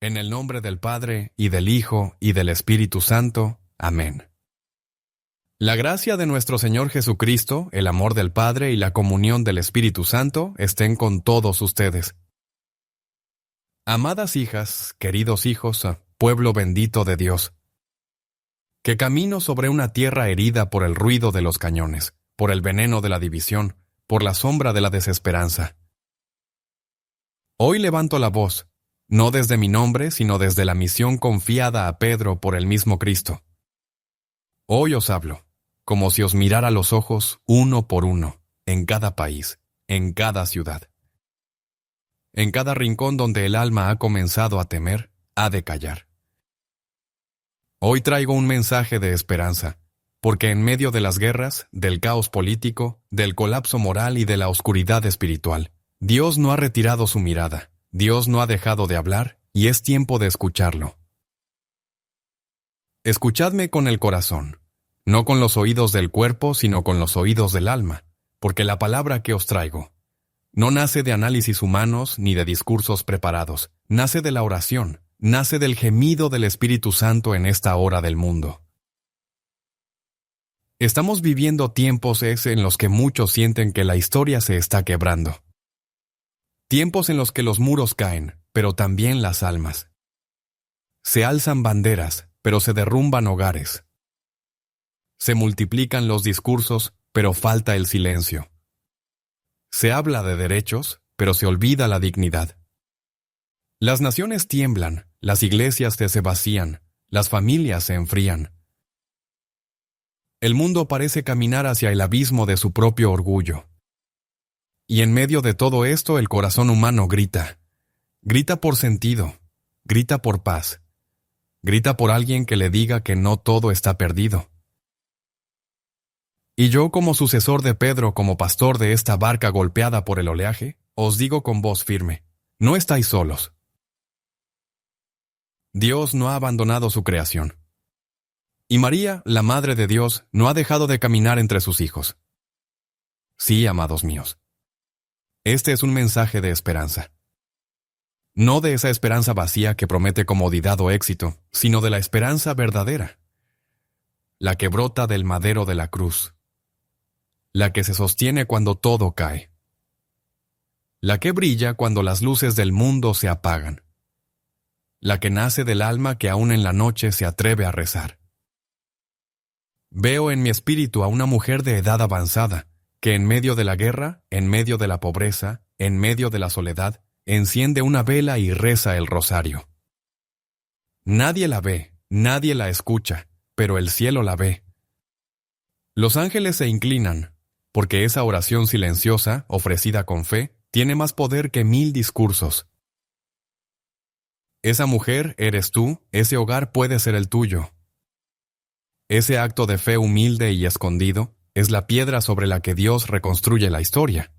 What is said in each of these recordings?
En el nombre del Padre, y del Hijo, y del Espíritu Santo. Amén. La gracia de nuestro Señor Jesucristo, el amor del Padre y la comunión del Espíritu Santo estén con todos ustedes. Amadas hijas, queridos hijos, pueblo bendito de Dios, que camino sobre una tierra herida por el ruido de los cañones, por el veneno de la división, por la sombra de la desesperanza. Hoy levanto la voz, no desde mi nombre, sino desde la misión confiada a Pedro por el mismo Cristo. Hoy os hablo, como si os mirara a los ojos uno por uno, en cada país, en cada ciudad. En cada rincón donde el alma ha comenzado a temer, ha de callar. Hoy traigo un mensaje de esperanza, porque en medio de las guerras, del caos político, del colapso moral y de la oscuridad espiritual, Dios no ha retirado su mirada, Dios no ha dejado de hablar, y es tiempo de escucharlo. Escuchadme con el corazón, no con los oídos del cuerpo, sino con los oídos del alma, porque la palabra que os traigo no nace de análisis humanos ni de discursos preparados, nace de la oración, nace del gemido del Espíritu Santo en esta hora del mundo. Estamos viviendo tiempos en los que muchos sienten que la historia se está quebrando. Tiempos en los que los muros caen, pero también las almas. Se alzan banderas, pero se derrumban hogares. Se multiplican los discursos, pero falta el silencio. Se habla de derechos, pero se olvida la dignidad. Las naciones tiemblan, las iglesias se vacían, las familias se enfrían. El mundo parece caminar hacia el abismo de su propio orgullo. Y en medio de todo esto el corazón humano grita. Grita por sentido, grita por paz, grita por alguien que le diga que no todo está perdido. Y yo, como sucesor de Pedro, como pastor de esta barca golpeada por el oleaje, os digo con voz firme, no estáis solos. Dios no ha abandonado su creación. Y María, la Madre de Dios, no ha dejado de caminar entre sus hijos. Sí, amados míos. Este es un mensaje de esperanza. No de esa esperanza vacía que promete comodidad o éxito, sino de la esperanza verdadera. La que brota del madero de la cruz. La que se sostiene cuando todo cae. La que brilla cuando las luces del mundo se apagan. La que nace del alma que aún en la noche se atreve a rezar. Veo en mi espíritu a una mujer de edad avanzada, que en medio de la guerra, en medio de la pobreza, en medio de la soledad, enciende una vela y reza el rosario. Nadie la ve, nadie la escucha, pero el cielo la ve. Los ángeles se inclinan, porque esa oración silenciosa, ofrecida con fe, tiene más poder que 1000 discursos. Esa mujer eres tú, ese hogar puede ser el tuyo. Ese acto de fe humilde y escondido es la piedra sobre la que Dios reconstruye la historia.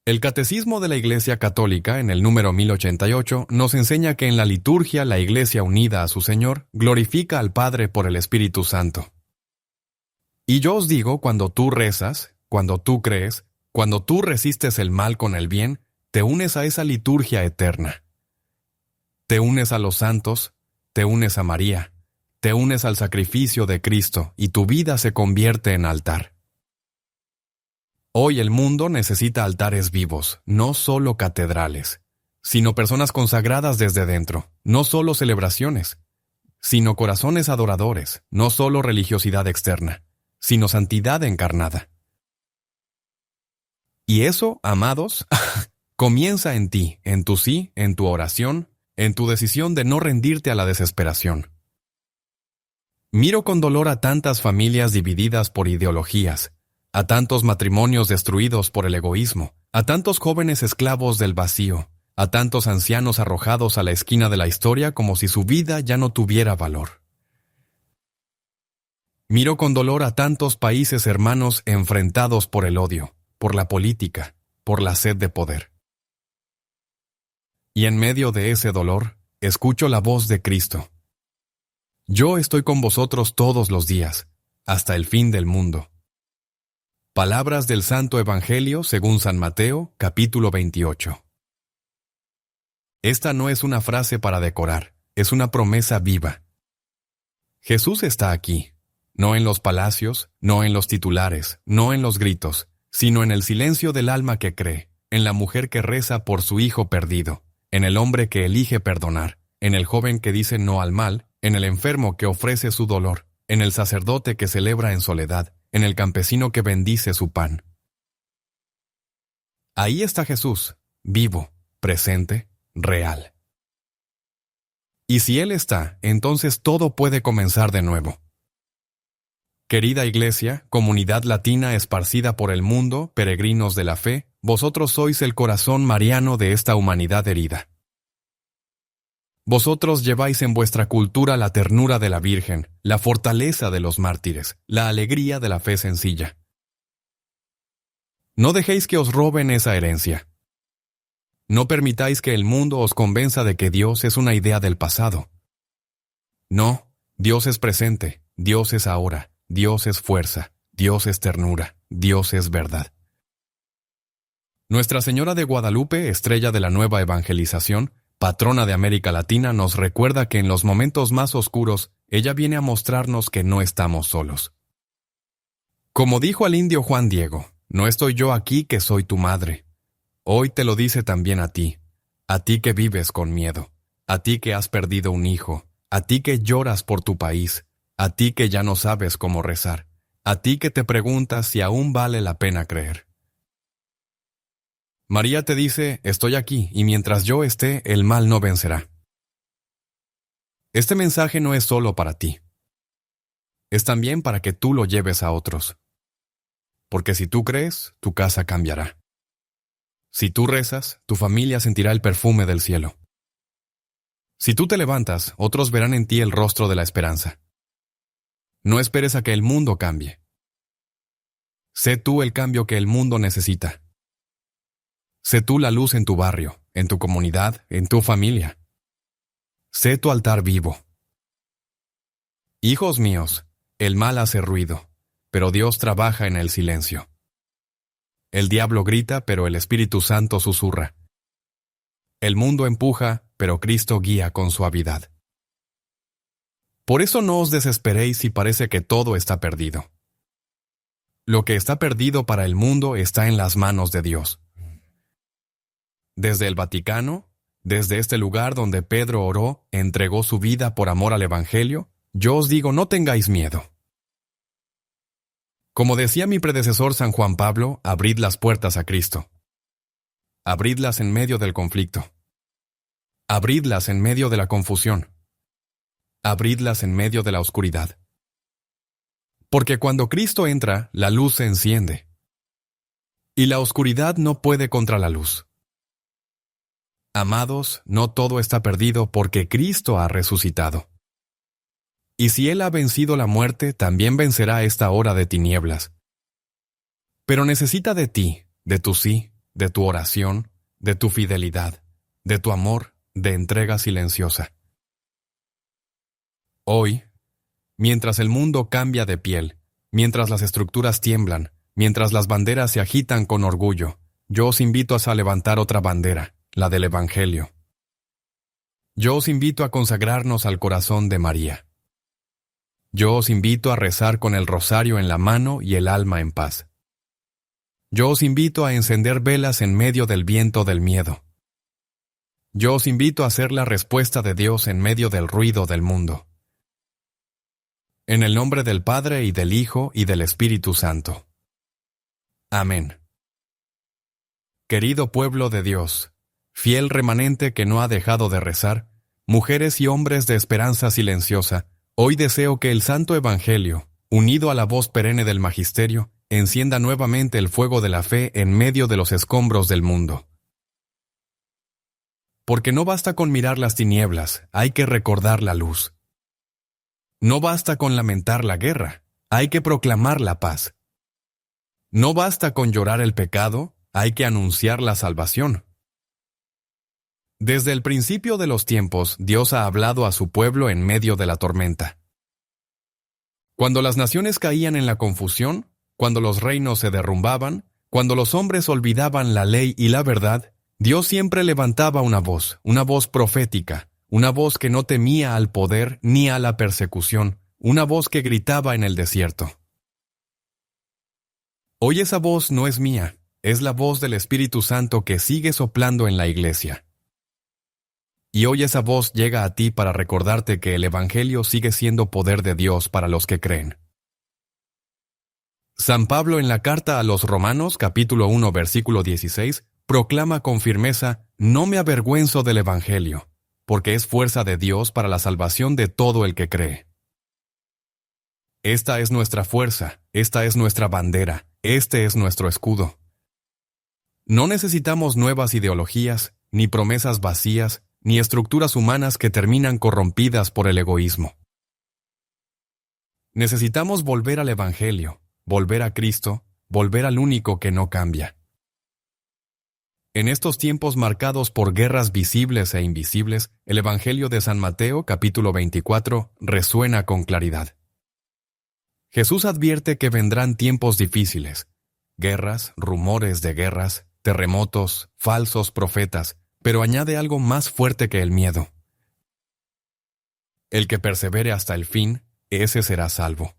El Catecismo de la Iglesia Católica, en el número 1088, nos enseña que en la liturgia la Iglesia unida a su Señor glorifica al Padre por el Espíritu Santo. Y yo os digo, cuando tú rezas, cuando tú crees, cuando tú resistes el mal con el bien, te unes a esa liturgia eterna. Te unes a los santos, te unes a María, te unes al sacrificio de Cristo y tu vida se convierte en altar. Hoy el mundo necesita altares vivos, no solo catedrales, sino personas consagradas desde dentro, no solo celebraciones, sino corazones adoradores, no solo religiosidad externa, sino santidad encarnada. Y eso, amados, comienza en ti, en tu sí, en tu oración, en tu decisión de no rendirte a la desesperación. Miro con dolor a tantas familias divididas por ideologías, a tantos matrimonios destruidos por el egoísmo, a tantos jóvenes esclavos del vacío, a tantos ancianos arrojados a la esquina de la historia como si su vida ya no tuviera valor. Miro con dolor a tantos países hermanos enfrentados por el odio, por la política, por la sed de poder. Y en medio de ese dolor, escucho la voz de Cristo. Yo estoy con vosotros todos los días, hasta el fin del mundo. Palabras del Santo Evangelio según San Mateo, capítulo 28. Esta no es una frase para decorar, es una promesa viva. Jesús está aquí, no en los palacios, no en los titulares, no en los gritos, sino en el silencio del alma que cree, en la mujer que reza por su hijo perdido, en el hombre que elige perdonar, en el joven que dice no al mal, en el enfermo que ofrece su dolor, en el sacerdote que celebra en soledad, en el campesino que bendice su pan. Ahí está Jesús, vivo, presente, real. Y si Él está, entonces todo puede comenzar de nuevo. Querida Iglesia, comunidad latina esparcida por el mundo, peregrinos de la fe, vosotros sois el corazón mariano de esta humanidad herida. Vosotros lleváis en vuestra cultura la ternura de la Virgen, la fortaleza de los mártires, la alegría de la fe sencilla. No dejéis que os roben esa herencia. No permitáis que el mundo os convenza de que Dios es una idea del pasado. No, Dios es presente, Dios es ahora, Dios es fuerza, Dios es ternura, Dios es verdad. Nuestra Señora de Guadalupe, estrella de la nueva evangelización, patrona de América Latina, nos recuerda que en los momentos más oscuros, ella viene a mostrarnos que no estamos solos. Como dijo al indio Juan Diego, no estoy yo aquí que soy tu madre. Hoy te lo dice también a ti que vives con miedo, a ti que has perdido un hijo, a ti que lloras por tu país, a ti que ya no sabes cómo rezar, a ti que te preguntas si aún vale la pena creer. María te dice, estoy aquí, y mientras yo esté, el mal no vencerá. Este mensaje no es solo para ti. Es también para que tú lo lleves a otros. Porque si tú crees, tu casa cambiará. Si tú rezas, tu familia sentirá el perfume del cielo. Si tú te levantas, otros verán en ti el rostro de la esperanza. No esperes a que el mundo cambie. Sé tú el cambio que el mundo necesita. Sé tú la luz en tu barrio, en tu comunidad, en tu familia. Sé tu altar vivo. Hijos míos, el mal hace ruido, pero Dios trabaja en el silencio. El diablo grita, pero el Espíritu Santo susurra. El mundo empuja, pero Cristo guía con suavidad. Por eso no os desesperéis si parece que todo está perdido. Lo que está perdido para el mundo está en las manos de Dios. Desde el Vaticano, desde este lugar donde Pedro oró, entregó su vida por amor al Evangelio, yo os digo, no tengáis miedo. Como decía mi predecesor San Juan Pablo, abrid las puertas a Cristo. Abridlas en medio del conflicto. Abridlas en medio de la confusión. Abridlas en medio de la oscuridad. Porque cuando Cristo entra, la luz se enciende. Y la oscuridad no puede contra la luz. Amados, no todo está perdido porque Cristo ha resucitado. Y si Él ha vencido la muerte, también vencerá esta hora de tinieblas. Pero necesita de ti, de tu sí, de tu oración, de tu fidelidad, de tu amor, de entrega silenciosa. Hoy, mientras el mundo cambia de piel, mientras las estructuras tiemblan, mientras las banderas se agitan con orgullo, yo os invito a levantar otra bandera, la del Evangelio. Yo os invito a consagrarnos al corazón de María. Yo os invito a rezar con el rosario en la mano y el alma en paz. Yo os invito a encender velas en medio del viento del miedo. Yo os invito a ser la respuesta de Dios en medio del ruido del mundo. En el nombre del Padre y del Hijo y del Espíritu Santo. Amén. Querido pueblo de Dios, fiel remanente que no ha dejado de rezar, mujeres y hombres de esperanza silenciosa, hoy deseo que el Santo Evangelio, unido a la voz perenne del Magisterio, encienda nuevamente el fuego de la fe en medio de los escombros del mundo. Porque no basta con mirar las tinieblas, hay que recordar la luz. No basta con lamentar la guerra, hay que proclamar la paz. No basta con llorar el pecado, hay que anunciar la salvación. Desde el principio de los tiempos, Dios ha hablado a su pueblo en medio de la tormenta. Cuando las naciones caían en la confusión, cuando los reinos se derrumbaban, cuando los hombres olvidaban la ley y la verdad, Dios siempre levantaba una voz profética, una voz que no temía al poder ni a la persecución, una voz que gritaba en el desierto. Hoy esa voz no es mía, es la voz del Espíritu Santo que sigue soplando en la iglesia. Y hoy esa voz llega a ti para recordarte que el Evangelio sigue siendo poder de Dios para los que creen. San Pablo en la carta a los Romanos, capítulo 1, versículo 16, proclama con firmeza: «No me avergüenzo del Evangelio, porque es fuerza de Dios para la salvación de todo el que cree». Esta es nuestra fuerza, esta es nuestra bandera, este es nuestro escudo. No necesitamos nuevas ideologías, ni promesas vacías, ni estructuras humanas que terminan corrompidas por el egoísmo. Necesitamos volver al Evangelio, volver a Cristo, volver al único que no cambia. En estos tiempos marcados por guerras visibles e invisibles, el Evangelio de San Mateo, capítulo 24, resuena con claridad. Jesús advierte que vendrán tiempos difíciles, guerras, rumores de guerras, terremotos, falsos profetas, pero añade algo más fuerte que el miedo. El que persevere hasta el fin, ese será salvo.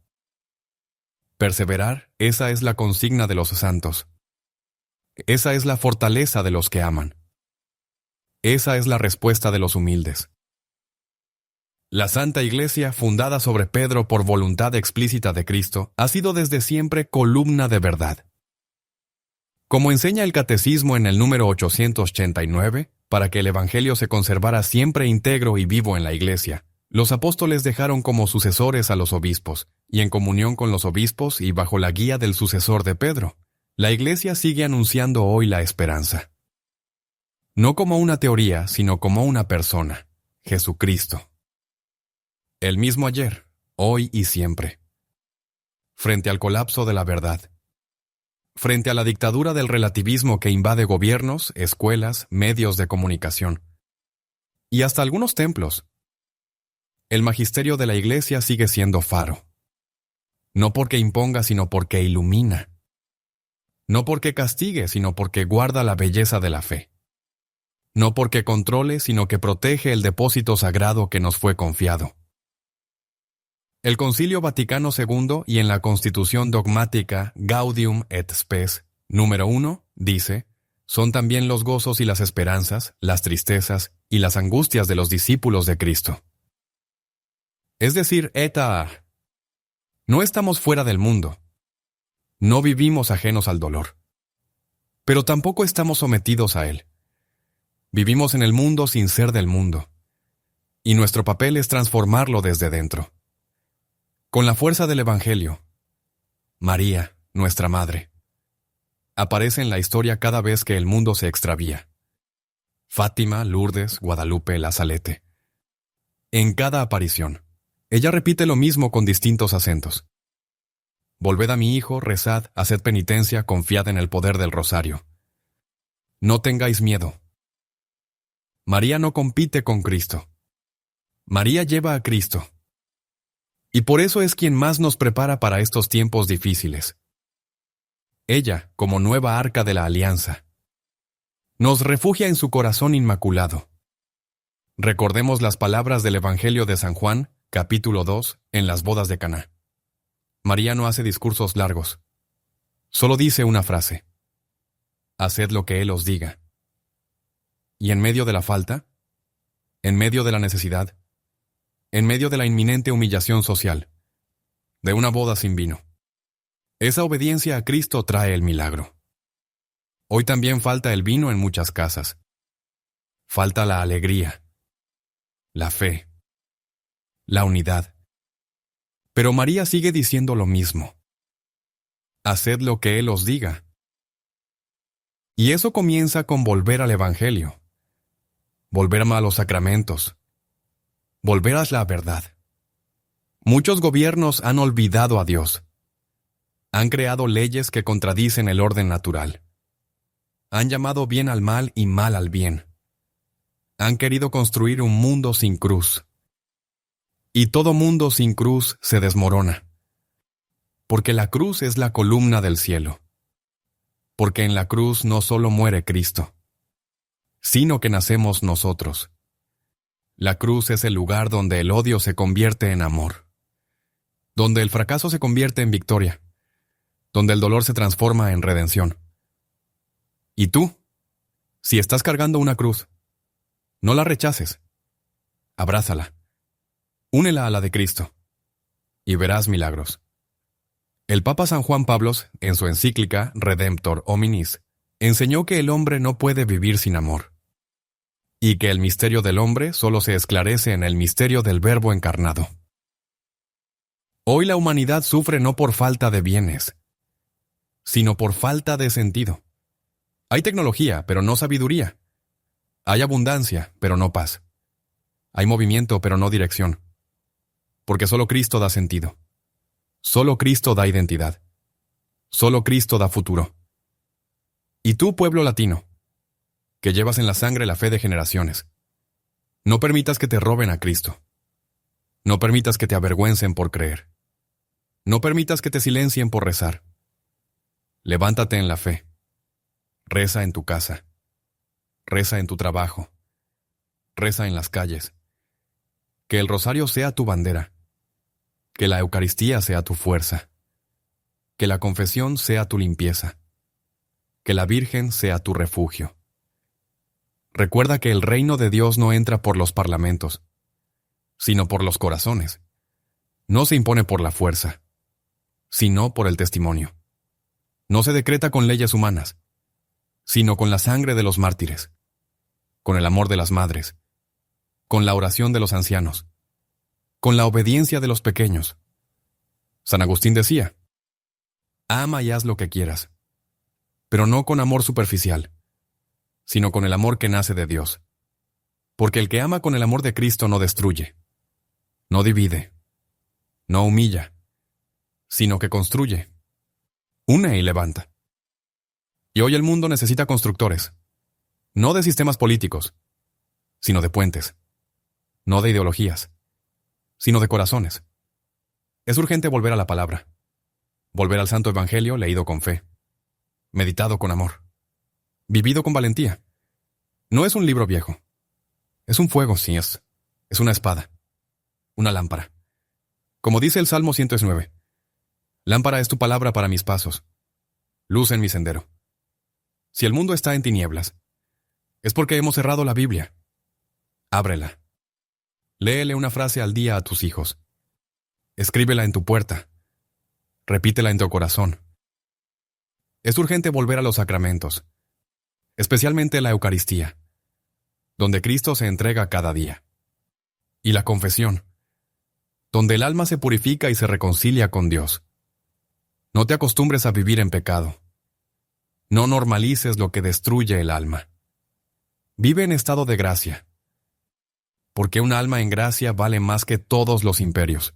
Perseverar, esa es la consigna de los santos. Esa es la fortaleza de los que aman. Esa es la respuesta de los humildes. La Santa Iglesia, fundada sobre Pedro por voluntad explícita de Cristo, ha sido desde siempre columna de verdad. Como enseña el Catecismo en el número 889, para que el Evangelio se conservara siempre íntegro y vivo en la Iglesia, los apóstoles dejaron como sucesores a los obispos, y en comunión con los obispos y bajo la guía del sucesor de Pedro, la Iglesia sigue anunciando hoy la esperanza. No como una teoría, sino como una persona, Jesucristo. El mismo ayer, hoy y siempre. Frente al colapso de la verdad. Frente a la dictadura del relativismo que invade gobiernos, escuelas, medios de comunicación. Y hasta algunos templos. El magisterio de la Iglesia sigue siendo faro. No porque imponga, sino porque ilumina. No porque castigue, sino porque guarda la belleza de la fe. No porque controle, sino que protege el depósito sagrado que nos fue confiado. El Concilio Vaticano II y en la Constitución dogmática Gaudium et Spes, número 1, dice: son también los gozos y las esperanzas, las tristezas y las angustias de los discípulos de Cristo. Es decir, eta, no estamos fuera del mundo. No vivimos ajenos al dolor. Pero tampoco estamos sometidos a él. Vivimos en el mundo sin ser del mundo. Y nuestro papel es transformarlo desde dentro. Con la fuerza del Evangelio, María, nuestra Madre, aparece en la historia cada vez que el mundo se extravía. Fátima, Lourdes, Guadalupe, La Salete. En cada aparición, ella repite lo mismo con distintos acentos. Volved a mi hijo, rezad, haced penitencia, confiad en el poder del rosario. No tengáis miedo. María no compite con Cristo. María lleva a Cristo. Y por eso es quien más nos prepara para estos tiempos difíciles. Ella, como nueva arca de la alianza, nos refugia en su corazón inmaculado. Recordemos las palabras del Evangelio de San Juan, capítulo 2, en las bodas de Caná. María no hace discursos largos. Solo dice una frase: haced lo que Él os diga. Y en medio de la falta, en medio de la necesidad, en medio de la inminente humillación social, de una boda sin vino, esa obediencia a Cristo trae el milagro. Hoy también falta el vino en muchas casas. Falta la alegría, la fe, la unidad. Pero María sigue diciendo lo mismo: haced lo que Él os diga. Y eso comienza con volver al Evangelio, volver a los sacramentos, volver a la verdad. Muchos gobiernos han olvidado a Dios. Han creado leyes que contradicen el orden natural. Han llamado bien al mal y mal al bien. Han querido construir un mundo sin cruz. Y todo mundo sin cruz se desmorona. Porque la cruz es la columna del cielo. Porque en la cruz no solo muere Cristo. sino que nacemos nosotros. La cruz es el lugar donde el odio se convierte en amor, donde el fracaso se convierte en victoria, donde el dolor se transforma en redención. Y tú, si estás cargando una cruz, no la rechaces. Abrázala. Únela a la de Cristo. Y verás milagros. El Papa San Juan Pablo, en su encíclica Redemptor Hominis, enseñó que el hombre no puede vivir sin amor, y que el misterio del hombre solo se esclarece en el misterio del Verbo encarnado. Hoy la humanidad sufre no por falta de bienes, sino por falta de sentido. Hay tecnología, pero no sabiduría. Hay abundancia, pero no paz. Hay movimiento, pero no dirección. Porque solo Cristo da sentido. Solo Cristo da identidad. Solo Cristo da futuro. Y tú, pueblo latino, que llevas en la sangre la fe de generaciones, no permitas que te roben a Cristo. No permitas que te avergüencen por creer. No permitas que te silencien por rezar. Levántate en la fe. Reza en tu casa. Reza en tu trabajo. Reza en las calles. Que el rosario sea tu bandera. Que la Eucaristía sea tu fuerza. Que la confesión sea tu limpieza. Que la Virgen sea tu refugio. Recuerda que el reino de Dios no entra por los parlamentos, sino por los corazones. No se impone por la fuerza, sino por el testimonio. No se decreta con leyes humanas, sino con la sangre de los mártires, con el amor de las madres, con la oración de los ancianos, con la obediencia de los pequeños. San Agustín decía, ama y haz lo que quieras, pero no con amor superficial, sino con el amor que nace de Dios. Porque el que ama con el amor de Cristo no destruye, no divide, no humilla, sino que construye, une y levanta. Y hoy el mundo necesita constructores, no de sistemas políticos, sino de puentes, no de ideologías, sino de corazones. Es urgente volver a la palabra, volver al Santo Evangelio leído con fe, meditado con amor, vivido con valentía. No es un libro viejo, es un fuego, sí, es una espada, una lámpara. Como dice el Salmo 109, lámpara es tu palabra para mis pasos, luz en mi sendero. Si el mundo está en tinieblas, es porque hemos cerrado la Biblia. Ábrela. Léele una frase al día a tus hijos. Escríbela en tu puerta. Repítela en tu corazón. Es urgente volver a los sacramentos, especialmente la Eucaristía, donde Cristo se entrega cada día. Y la confesión, donde el alma se purifica y se reconcilia con Dios. No te acostumbres a vivir en pecado. No normalices lo que destruye el alma. Vive en estado de gracia, porque un alma en gracia vale más que todos los imperios.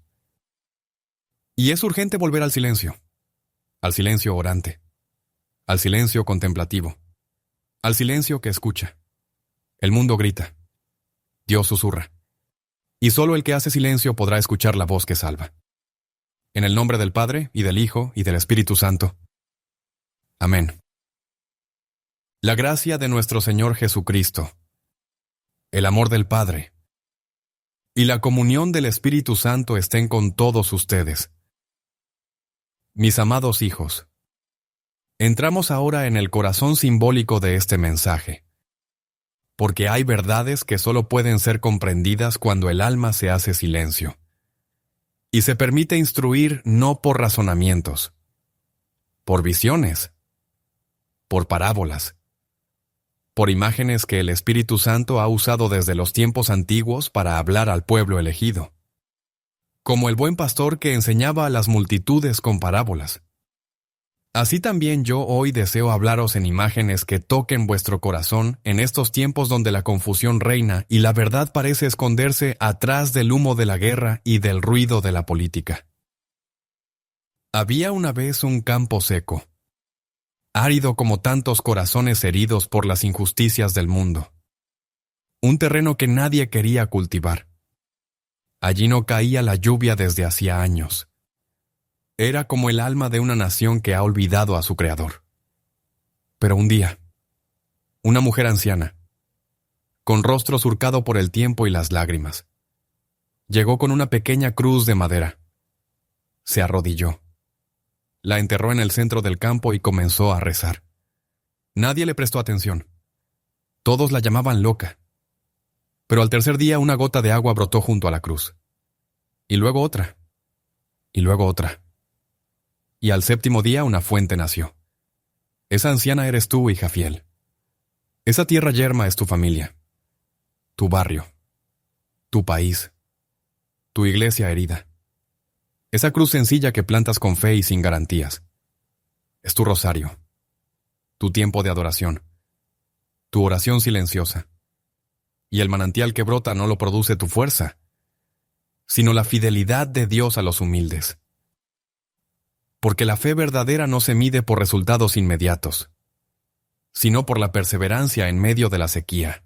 Y es urgente volver al silencio orante, al silencio contemplativo, al silencio que escucha. El mundo grita, Dios susurra, y solo el que hace silencio podrá escuchar la voz que salva. En el nombre del Padre, y del Hijo, y del Espíritu Santo. Amén. La gracia de nuestro Señor Jesucristo, el amor del Padre, y la comunión del Espíritu Santo estén con todos ustedes. Mis amados hijos, entramos ahora en el corazón simbólico de este mensaje, porque hay verdades que solo pueden ser comprendidas cuando el alma se hace silencio, y se permite instruir no por razonamientos, por visiones, por parábolas, por imágenes que el Espíritu Santo ha usado desde los tiempos antiguos para hablar al pueblo elegido, como el buen pastor que enseñaba a las multitudes con parábolas. Así también yo hoy deseo hablaros en imágenes que toquen vuestro corazón en estos tiempos donde la confusión reina y la verdad parece esconderse atrás del humo de la guerra y del ruido de la política. Había una vez un campo seco, árido como tantos corazones heridos por las injusticias del mundo. Un terreno que nadie quería cultivar. Allí no caía la lluvia desde hacía años. Era como el alma de una nación que ha olvidado a su Creador. Pero un día, una mujer anciana, con rostro surcado por el tiempo y las lágrimas. Llegó con una pequeña cruz de madera. Se arrodilló. La enterró en el centro del campo y comenzó a rezar. Nadie le prestó atención. Todos la llamaban loca. Pero al tercer día una gota de agua brotó junto a la cruz. Y luego otra. Y luego otra. Y al séptimo día una fuente nació. Esa anciana eres tú, hija fiel. Esa tierra yerma es tu familia, tu barrio, tu país, tu iglesia herida. Esa cruz sencilla que plantas con fe y sin garantías. Es tu rosario, tu tiempo de adoración, tu oración silenciosa. Y el manantial que brota no lo produce tu fuerza, sino la fidelidad de Dios a los humildes. Porque la fe verdadera no se mide por resultados inmediatos, sino por la perseverancia en medio de la sequía.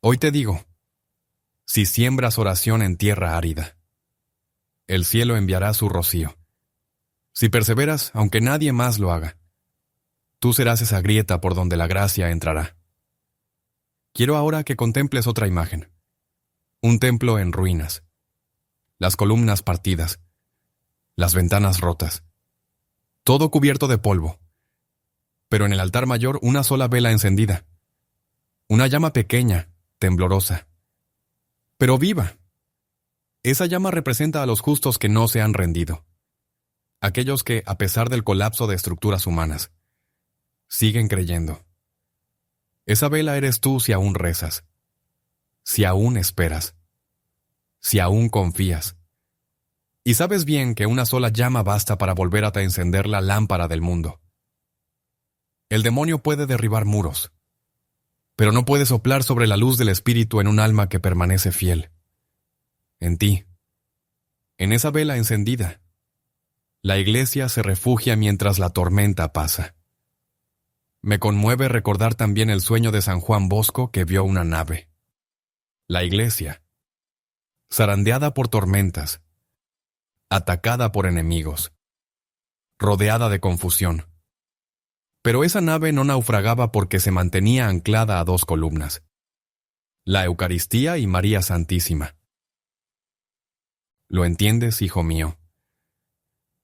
Hoy te digo, si siembras oración en tierra árida, el cielo enviará su rocío. Si perseveras, aunque nadie más lo haga, tú serás esa grieta por donde la gracia entrará. Quiero ahora que contemples otra imagen. Un templo en ruinas, las columnas partidas, las ventanas rotas, todo cubierto de polvo, pero en el altar mayor una sola vela encendida, una llama pequeña, temblorosa, pero viva. Esa llama representa a los justos que no se han rendido, aquellos que, a pesar del colapso de estructuras humanas, siguen creyendo. Esa vela eres tú si aún rezas, si aún esperas, si aún confías. Y sabes bien que una sola llama basta para volver a encender la lámpara del mundo. El demonio puede derribar muros, pero no puede soplar sobre la luz del Espíritu en un alma que permanece fiel. En ti, en esa vela encendida, la iglesia se refugia mientras la tormenta pasa. Me conmueve recordar también el sueño de San Juan Bosco que vio una nave. La iglesia, zarandeada por tormentas, atacada por enemigos, rodeada de confusión. Pero esa nave no naufragaba porque se mantenía anclada a dos columnas, la Eucaristía y María Santísima. ¿Lo entiendes, hijo mío?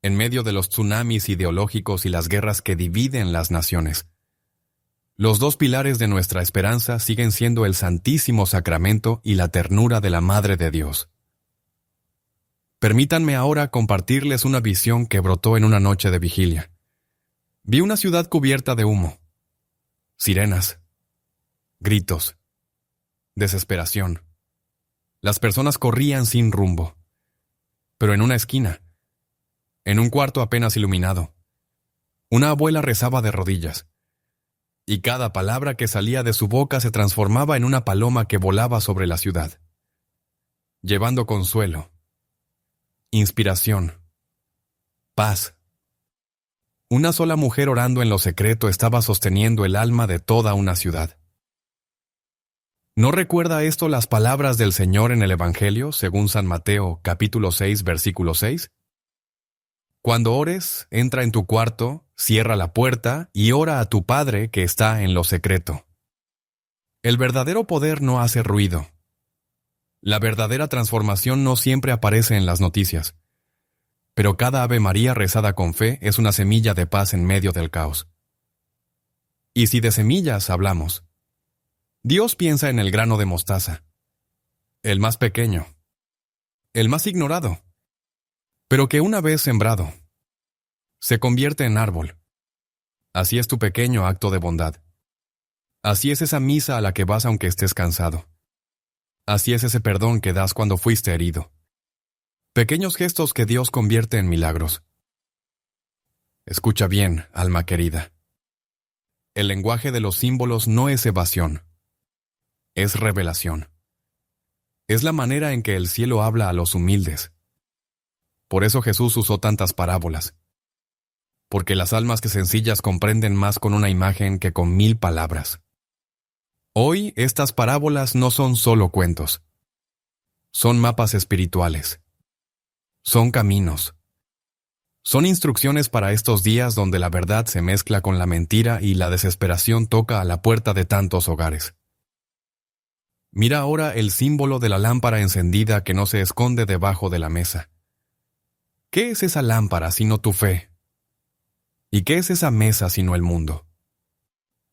En medio de los tsunamis ideológicos y las guerras que dividen las naciones, los dos pilares de nuestra esperanza siguen siendo el Santísimo Sacramento y la ternura de la Madre de Dios. Permítanme ahora compartirles una visión que brotó en una noche de vigilia. Vi una ciudad cubierta de humo, sirenas, gritos, desesperación. Las personas corrían sin rumbo. Pero en una esquina, en un cuarto apenas iluminado, una abuela rezaba de rodillas, y cada palabra que salía de su boca se transformaba en una paloma que volaba sobre la ciudad, llevando consuelo, inspiración, paz. Una sola mujer orando en lo secreto estaba sosteniendo el alma de toda una ciudad. ¿No recuerda esto las palabras del Señor en el Evangelio, según San Mateo, capítulo 6, versículo 6? Cuando ores, entra en tu cuarto, cierra la puerta y ora a tu Padre que está en lo secreto. El verdadero poder no hace ruido. La verdadera transformación no siempre aparece en las noticias. Pero cada Ave María rezada con fe es una semilla de paz en medio del caos. Y si de semillas hablamos, Dios piensa en el grano de mostaza, el más pequeño, el más ignorado, pero que una vez sembrado, se convierte en árbol. Así es tu pequeño acto de bondad. Así es esa misa a la que vas aunque estés cansado. Así es ese perdón que das cuando fuiste herido. Pequeños gestos que Dios convierte en milagros. Escucha bien, alma querida. El lenguaje de los símbolos no es evasión, es revelación. Es la manera en que el cielo habla a los humildes. Por eso Jesús usó tantas parábolas. Porque las almas que sencillas comprenden más con una imagen que con 1000 palabras. Hoy estas parábolas no son solo cuentos. Son mapas espirituales. Son caminos. Son instrucciones para estos días donde la verdad se mezcla con la mentira y la desesperación toca a la puerta de tantos hogares. Mira ahora el símbolo de la lámpara encendida que no se esconde debajo de la mesa. ¿Qué es esa lámpara sino tu fe? ¿Y qué es esa mesa sino el mundo?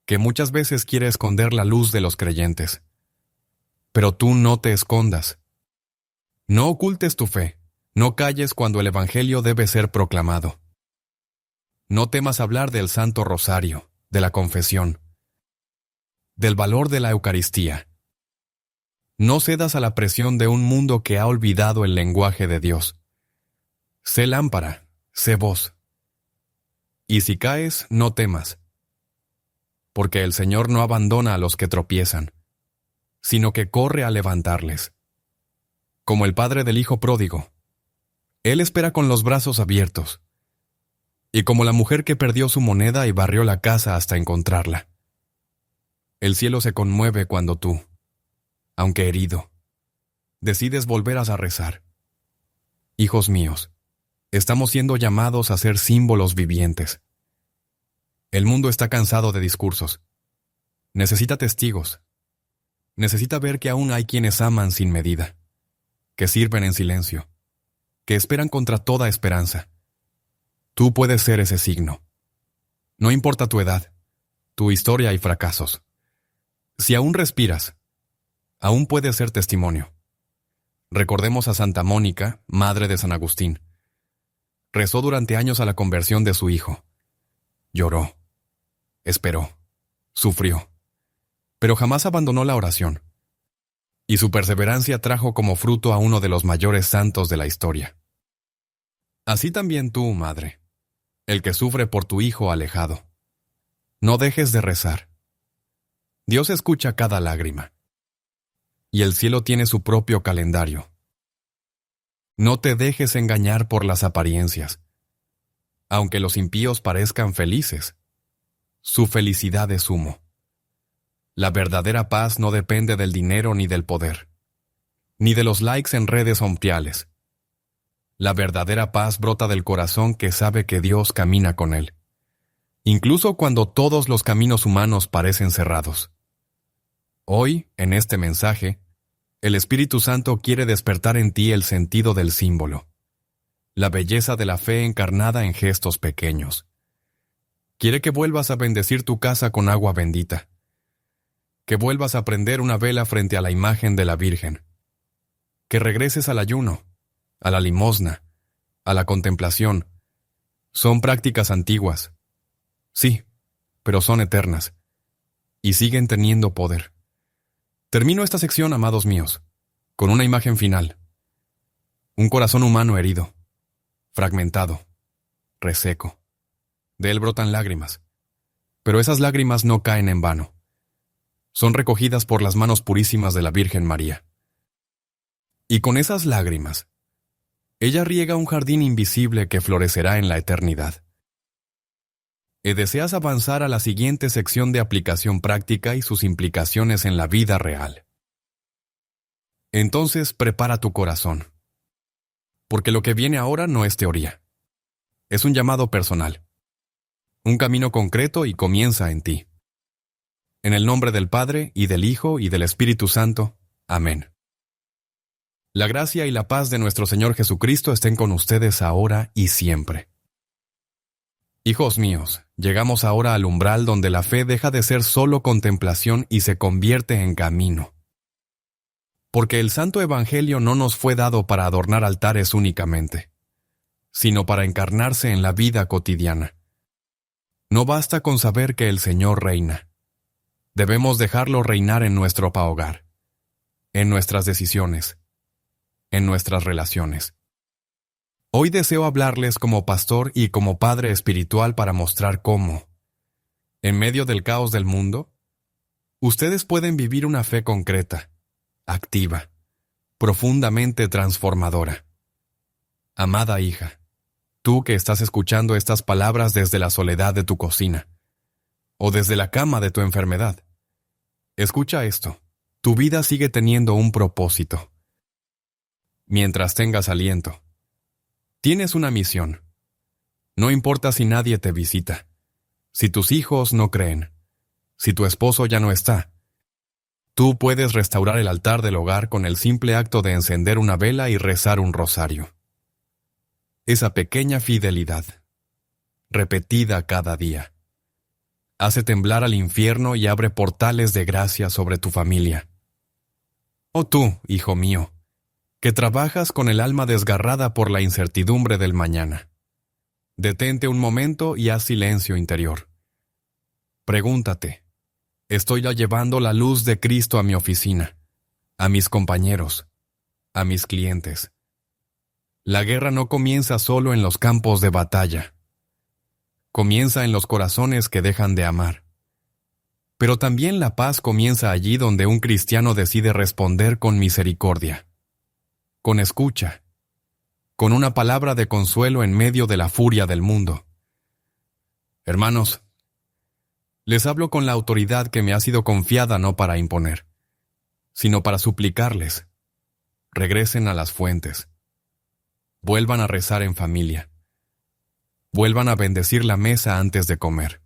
Que muchas veces quiere esconder la luz de los creyentes. Pero tú no te escondas. No ocultes tu fe. No calles cuando el Evangelio debe ser proclamado. No temas hablar del Santo Rosario, de la confesión, del valor de la Eucaristía. No cedas a la presión de un mundo que ha olvidado el lenguaje de Dios. Sé lámpara, sé voz. Y si caes, no temas, porque el Señor no abandona a los que tropiezan, sino que corre a levantarles. Como el padre del hijo pródigo, Él espera con los brazos abiertos, y como la mujer que perdió su moneda y barrió la casa hasta encontrarla. El cielo se conmueve cuando tú, aunque herido, decides volver a rezar. Hijos míos, estamos siendo llamados a ser símbolos vivientes. El mundo está cansado de discursos. Necesita testigos. Necesita ver que aún hay quienes aman sin medida, que sirven en silencio, que esperan contra toda esperanza. Tú puedes ser ese signo. No importa tu edad, tu historia y fracasos. Si aún respiras, aún puedes ser testimonio. Recordemos a Santa Mónica, madre de San Agustín. Rezó durante años a la conversión de su hijo. Lloró, esperó, sufrió, pero jamás abandonó la oración. Y su perseverancia trajo como fruto a uno de los mayores santos de la historia. Así también tú, madre, el que sufre por tu hijo alejado. No dejes de rezar. Dios escucha cada lágrima. Y el cielo tiene su propio calendario. No te dejes engañar por las apariencias. Aunque los impíos parezcan felices, su felicidad es humo. La verdadera paz no depende del dinero ni del poder, ni de los likes en redes sociales. La verdadera paz brota del corazón que sabe que Dios camina con él, incluso cuando todos los caminos humanos parecen cerrados. Hoy, en este mensaje, el Espíritu Santo quiere despertar en ti el sentido del símbolo, la belleza de la fe encarnada en gestos pequeños. Quiere que vuelvas a bendecir tu casa con agua bendita, que vuelvas a prender una vela frente a la imagen de la Virgen, que regreses al ayuno, a la limosna, a la contemplación. Son prácticas antiguas, sí, pero son eternas, y siguen teniendo poder. Termino esta sección, amados míos, con una imagen final. Un corazón humano herido, fragmentado, reseco. De él brotan lágrimas, pero esas lágrimas no caen en vano. Son recogidas por las manos purísimas de la Virgen María. Y con esas lágrimas, ella riega un jardín invisible que florecerá en la eternidad. Deseas avanzar a la siguiente sección de aplicación práctica y sus implicaciones en la vida real. Entonces prepara tu corazón, porque lo que viene ahora no es teoría. Es un llamado personal, un camino concreto y comienza en ti. En el nombre del Padre, y del Hijo, y del Espíritu Santo. Amén. La gracia y la paz de nuestro Señor Jesucristo estén con ustedes ahora y siempre. Hijos míos, llegamos ahora al umbral donde la fe deja de ser solo contemplación y se convierte en camino. Porque el Santo Evangelio no nos fue dado para adornar altares únicamente, sino para encarnarse en la vida cotidiana. No basta con saber que el Señor reina. Debemos dejarlo reinar en nuestro hogar, en nuestras decisiones, en nuestras relaciones. Hoy deseo hablarles como pastor y como padre espiritual para mostrar cómo, en medio del caos del mundo, ustedes pueden vivir una fe concreta, activa, profundamente transformadora. Amada hija, tú que estás escuchando estas palabras desde la soledad de tu cocina, o desde la cama de tu enfermedad, escucha esto, tu vida sigue teniendo un propósito. Mientras tengas aliento, tienes una misión. No importa si nadie te visita, si tus hijos no creen, si tu esposo ya no está. Tú puedes restaurar el altar del hogar con el simple acto de encender una vela y rezar un rosario. Esa pequeña fidelidad, repetida cada día, hace temblar al infierno y abre portales de gracia sobre tu familia. Oh tú, hijo mío, que trabajas con el alma desgarrada por la incertidumbre del mañana. Detente un momento y haz silencio interior. Pregúntate, ¿estoy ya llevando la luz de Cristo a mi oficina, a mis compañeros, a mis clientes? La guerra no comienza solo en los campos de batalla. Comienza en los corazones que dejan de amar. Pero también la paz comienza allí donde un cristiano decide responder con misericordia, con escucha, con una palabra de consuelo en medio de la furia del mundo. Hermanos, les hablo con la autoridad que me ha sido confiada no para imponer, sino para suplicarles. Regresen a las fuentes. Vuelvan a rezar en familia. Vuelvan a bendecir la mesa antes de comer.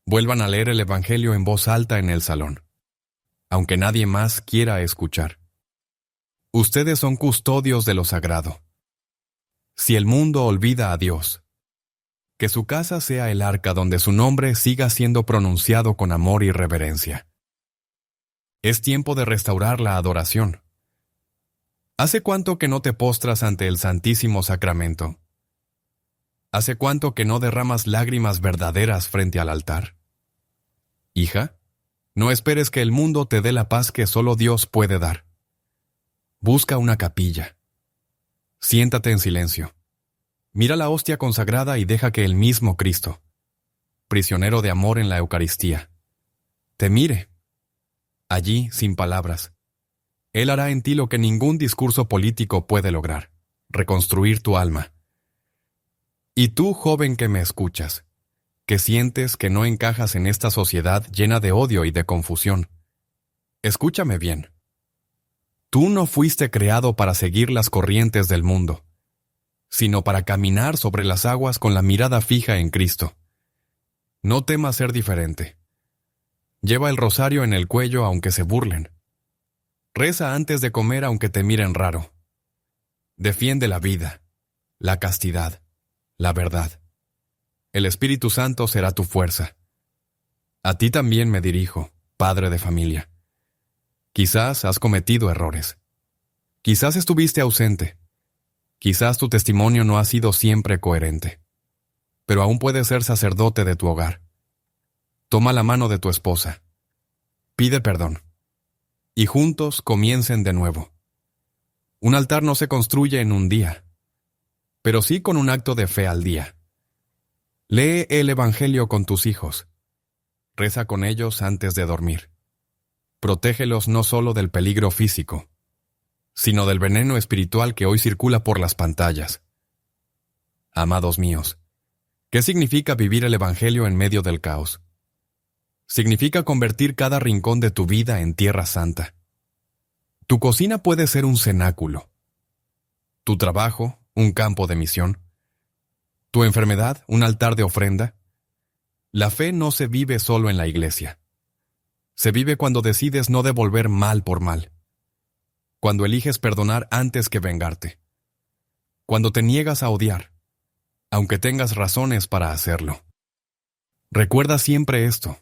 Vuelvan a leer el Evangelio en voz alta en el salón, aunque nadie más quiera escuchar. Ustedes son custodios de lo sagrado. Si el mundo olvida a Dios, que su casa sea el arca donde su nombre siga siendo pronunciado con amor y reverencia. Es tiempo de restaurar la adoración. ¿Hace cuánto que no te postras ante el Santísimo Sacramento? ¿Hace cuánto que no derramas lágrimas verdaderas frente al altar? Hija, no esperes que el mundo te dé la paz que solo Dios puede dar. Busca una capilla. Siéntate en silencio. Mira la hostia consagrada y deja que el mismo Cristo, prisionero de amor en la Eucaristía, te mire. Allí, sin palabras, Él hará en ti lo que ningún discurso político puede lograr: reconstruir tu alma. Y tú, joven que me escuchas, que sientes que no encajas en esta sociedad llena de odio y de confusión, escúchame bien. Tú no fuiste creado para seguir las corrientes del mundo, sino para caminar sobre las aguas con la mirada fija en Cristo. No temas ser diferente. Lleva el rosario en el cuello aunque se burlen. Reza antes de comer aunque te miren raro. Defiende la vida, la castidad, la verdad. El Espíritu Santo será tu fuerza. A ti también me dirijo, padre de familia. Quizás has cometido errores. Quizás estuviste ausente. Quizás tu testimonio no ha sido siempre coherente. Pero aún puedes ser sacerdote de tu hogar. Toma la mano de tu esposa. Pide perdón. Y juntos comiencen de nuevo. Un altar no se construye en un día, pero sí con un acto de fe al día. Lee el Evangelio con tus hijos. Reza con ellos antes de dormir. Protégelos no solo del peligro físico, sino del veneno espiritual que hoy circula por las pantallas. Amados míos, ¿qué significa vivir el Evangelio en medio del caos? Significa convertir cada rincón de tu vida en tierra santa. Tu cocina puede ser un cenáculo. Tu trabajo, un campo de misión. Tu enfermedad, un altar de ofrenda. La fe no se vive solo en la iglesia. Se vive cuando decides no devolver mal por mal. Cuando eliges perdonar antes que vengarte. Cuando te niegas a odiar, aunque tengas razones para hacerlo. Recuerda siempre esto: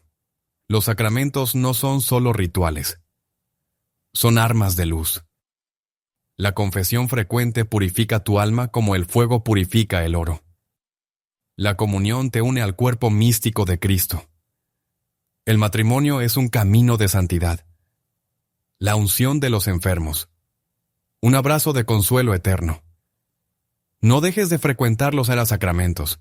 los sacramentos no son solo rituales. Son armas de luz. La confesión frecuente purifica tu alma como el fuego purifica el oro. La comunión te une al cuerpo místico de Cristo. El matrimonio es un camino de santidad. La unción de los enfermos. Un abrazo de consuelo eterno. No dejes de frecuentar los sacramentos.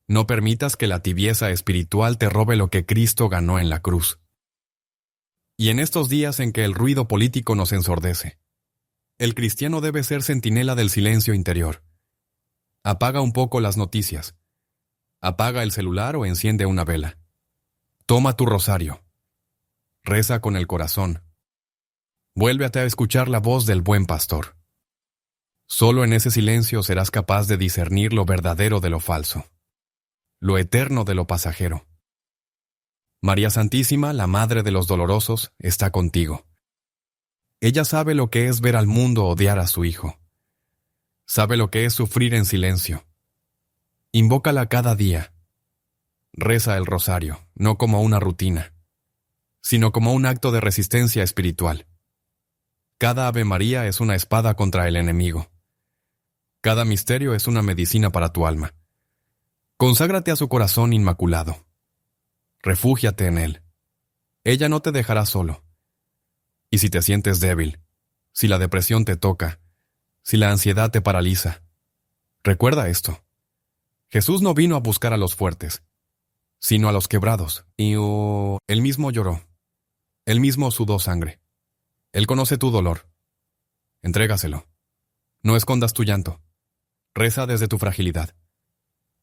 No permitas que la tibieza espiritual te robe lo que Cristo ganó en la cruz. Y en estos días en que el ruido político nos ensordece, el cristiano debe ser centinela del silencio interior. Apaga un poco las noticias. Apaga el celular o enciende una vela. Toma tu rosario. Reza con el corazón. Vuélvete a escuchar la voz del buen pastor. Solo en ese silencio serás capaz de discernir lo verdadero de lo falso, lo eterno de lo pasajero. María Santísima, la Madre de los Dolorosos, está contigo. Ella sabe lo que es ver al mundo odiar a su Hijo. Sabe lo que es sufrir en silencio. Invócala cada día. Reza el rosario, no como una rutina, sino como un acto de resistencia espiritual. Cada Ave María es una espada contra el enemigo. Cada misterio es una medicina para tu alma. Conságrate a su corazón inmaculado. Refúgiate en él. Ella no te dejará solo. Y si te sientes débil, si la depresión te toca, si la ansiedad te paraliza, recuerda esto. Jesús no vino a buscar a los fuertes, sino a los quebrados, y él mismo lloró. Él mismo sudó sangre. Él conoce tu dolor. Entrégaselo. No escondas tu llanto. Reza desde tu fragilidad.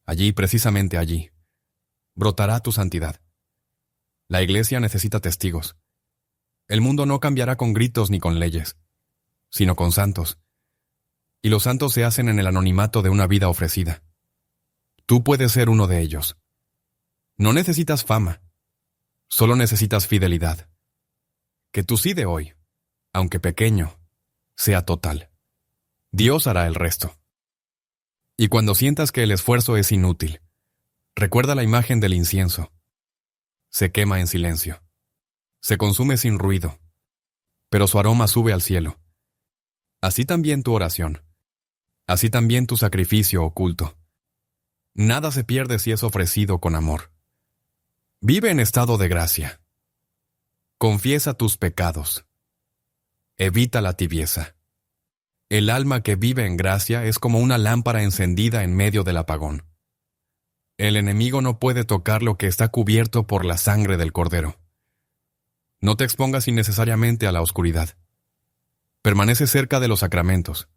Allí, precisamente allí, brotará tu santidad. La Iglesia necesita testigos. El mundo no cambiará con gritos ni con leyes, sino con santos. Y los santos se hacen en el anonimato de una vida ofrecida. Tú puedes ser uno de ellos. No necesitas fama, solo necesitas fidelidad. Que tu sí de hoy, aunque pequeño, sea total. Dios hará el resto. Y cuando sientas que el esfuerzo es inútil, recuerda la imagen del incienso. Se quema en silencio. Se consume sin ruido, pero su aroma sube al cielo. Así también tu oración. Así también tu sacrificio oculto. Nada se pierde si es ofrecido con amor. Vive en estado de gracia. Confiesa tus pecados. Evita la tibieza. El alma que vive en gracia es como una lámpara encendida en medio del apagón. El enemigo no puede tocar lo que está cubierto por la sangre del Cordero. No te expongas innecesariamente a la oscuridad. Permanece cerca de los sacramentos.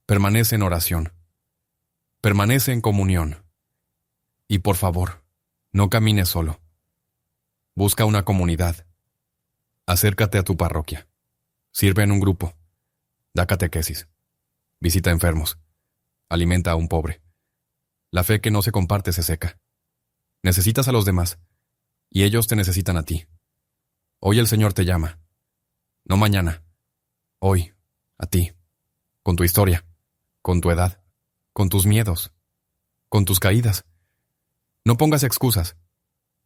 Permanece en oración. Permanece en comunión. Y por favor, no camines solo. Busca una comunidad. Acércate a tu parroquia. Sirve en un grupo. Da catequesis. Visita enfermos. Alimenta a un pobre. La fe que no se comparte se seca. Necesitas a los demás, y ellos te necesitan a ti. Hoy el Señor te llama. No mañana. Hoy, a ti. Con tu historia, con tu edad, con tus miedos, con tus caídas. No pongas excusas.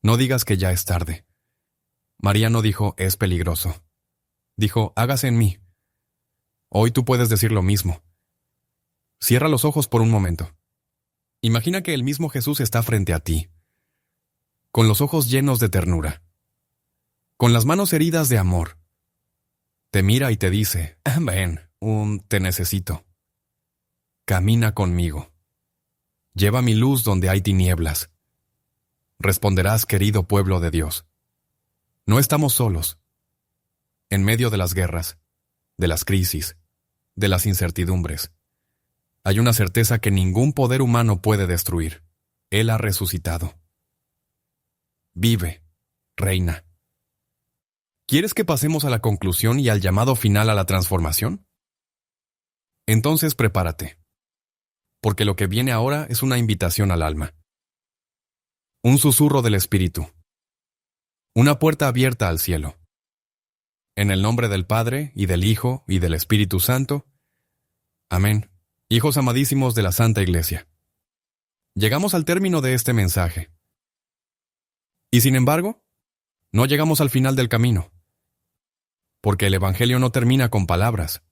No digas que ya es tarde. María no dijo, es peligroso. Dijo, hágase en mí. Hoy tú puedes decir lo mismo. Cierra los ojos por un momento. Imagina que el mismo Jesús está frente a ti, con los ojos llenos de ternura, con las manos heridas de amor. Te mira y te dice, ven, te necesito. Camina conmigo. Lleva mi luz donde hay tinieblas. Responderás, querido pueblo de Dios. No estamos solos. En medio de las guerras, de las crisis, de las incertidumbres, hay una certeza que ningún poder humano puede destruir. Él ha resucitado. Vive, reina. ¿Quieres que pasemos a la conclusión y al llamado final a la transformación? Entonces prepárate, porque lo que viene ahora es una invitación al alma. Un susurro del Espíritu. Una puerta abierta al cielo. En el nombre del Padre, y del Hijo, y del Espíritu Santo. Amén. Hijos amadísimos de la Santa Iglesia. Llegamos al término de este mensaje. Y sin embargo, no llegamos al final del camino. Porque el Evangelio no termina con palabras,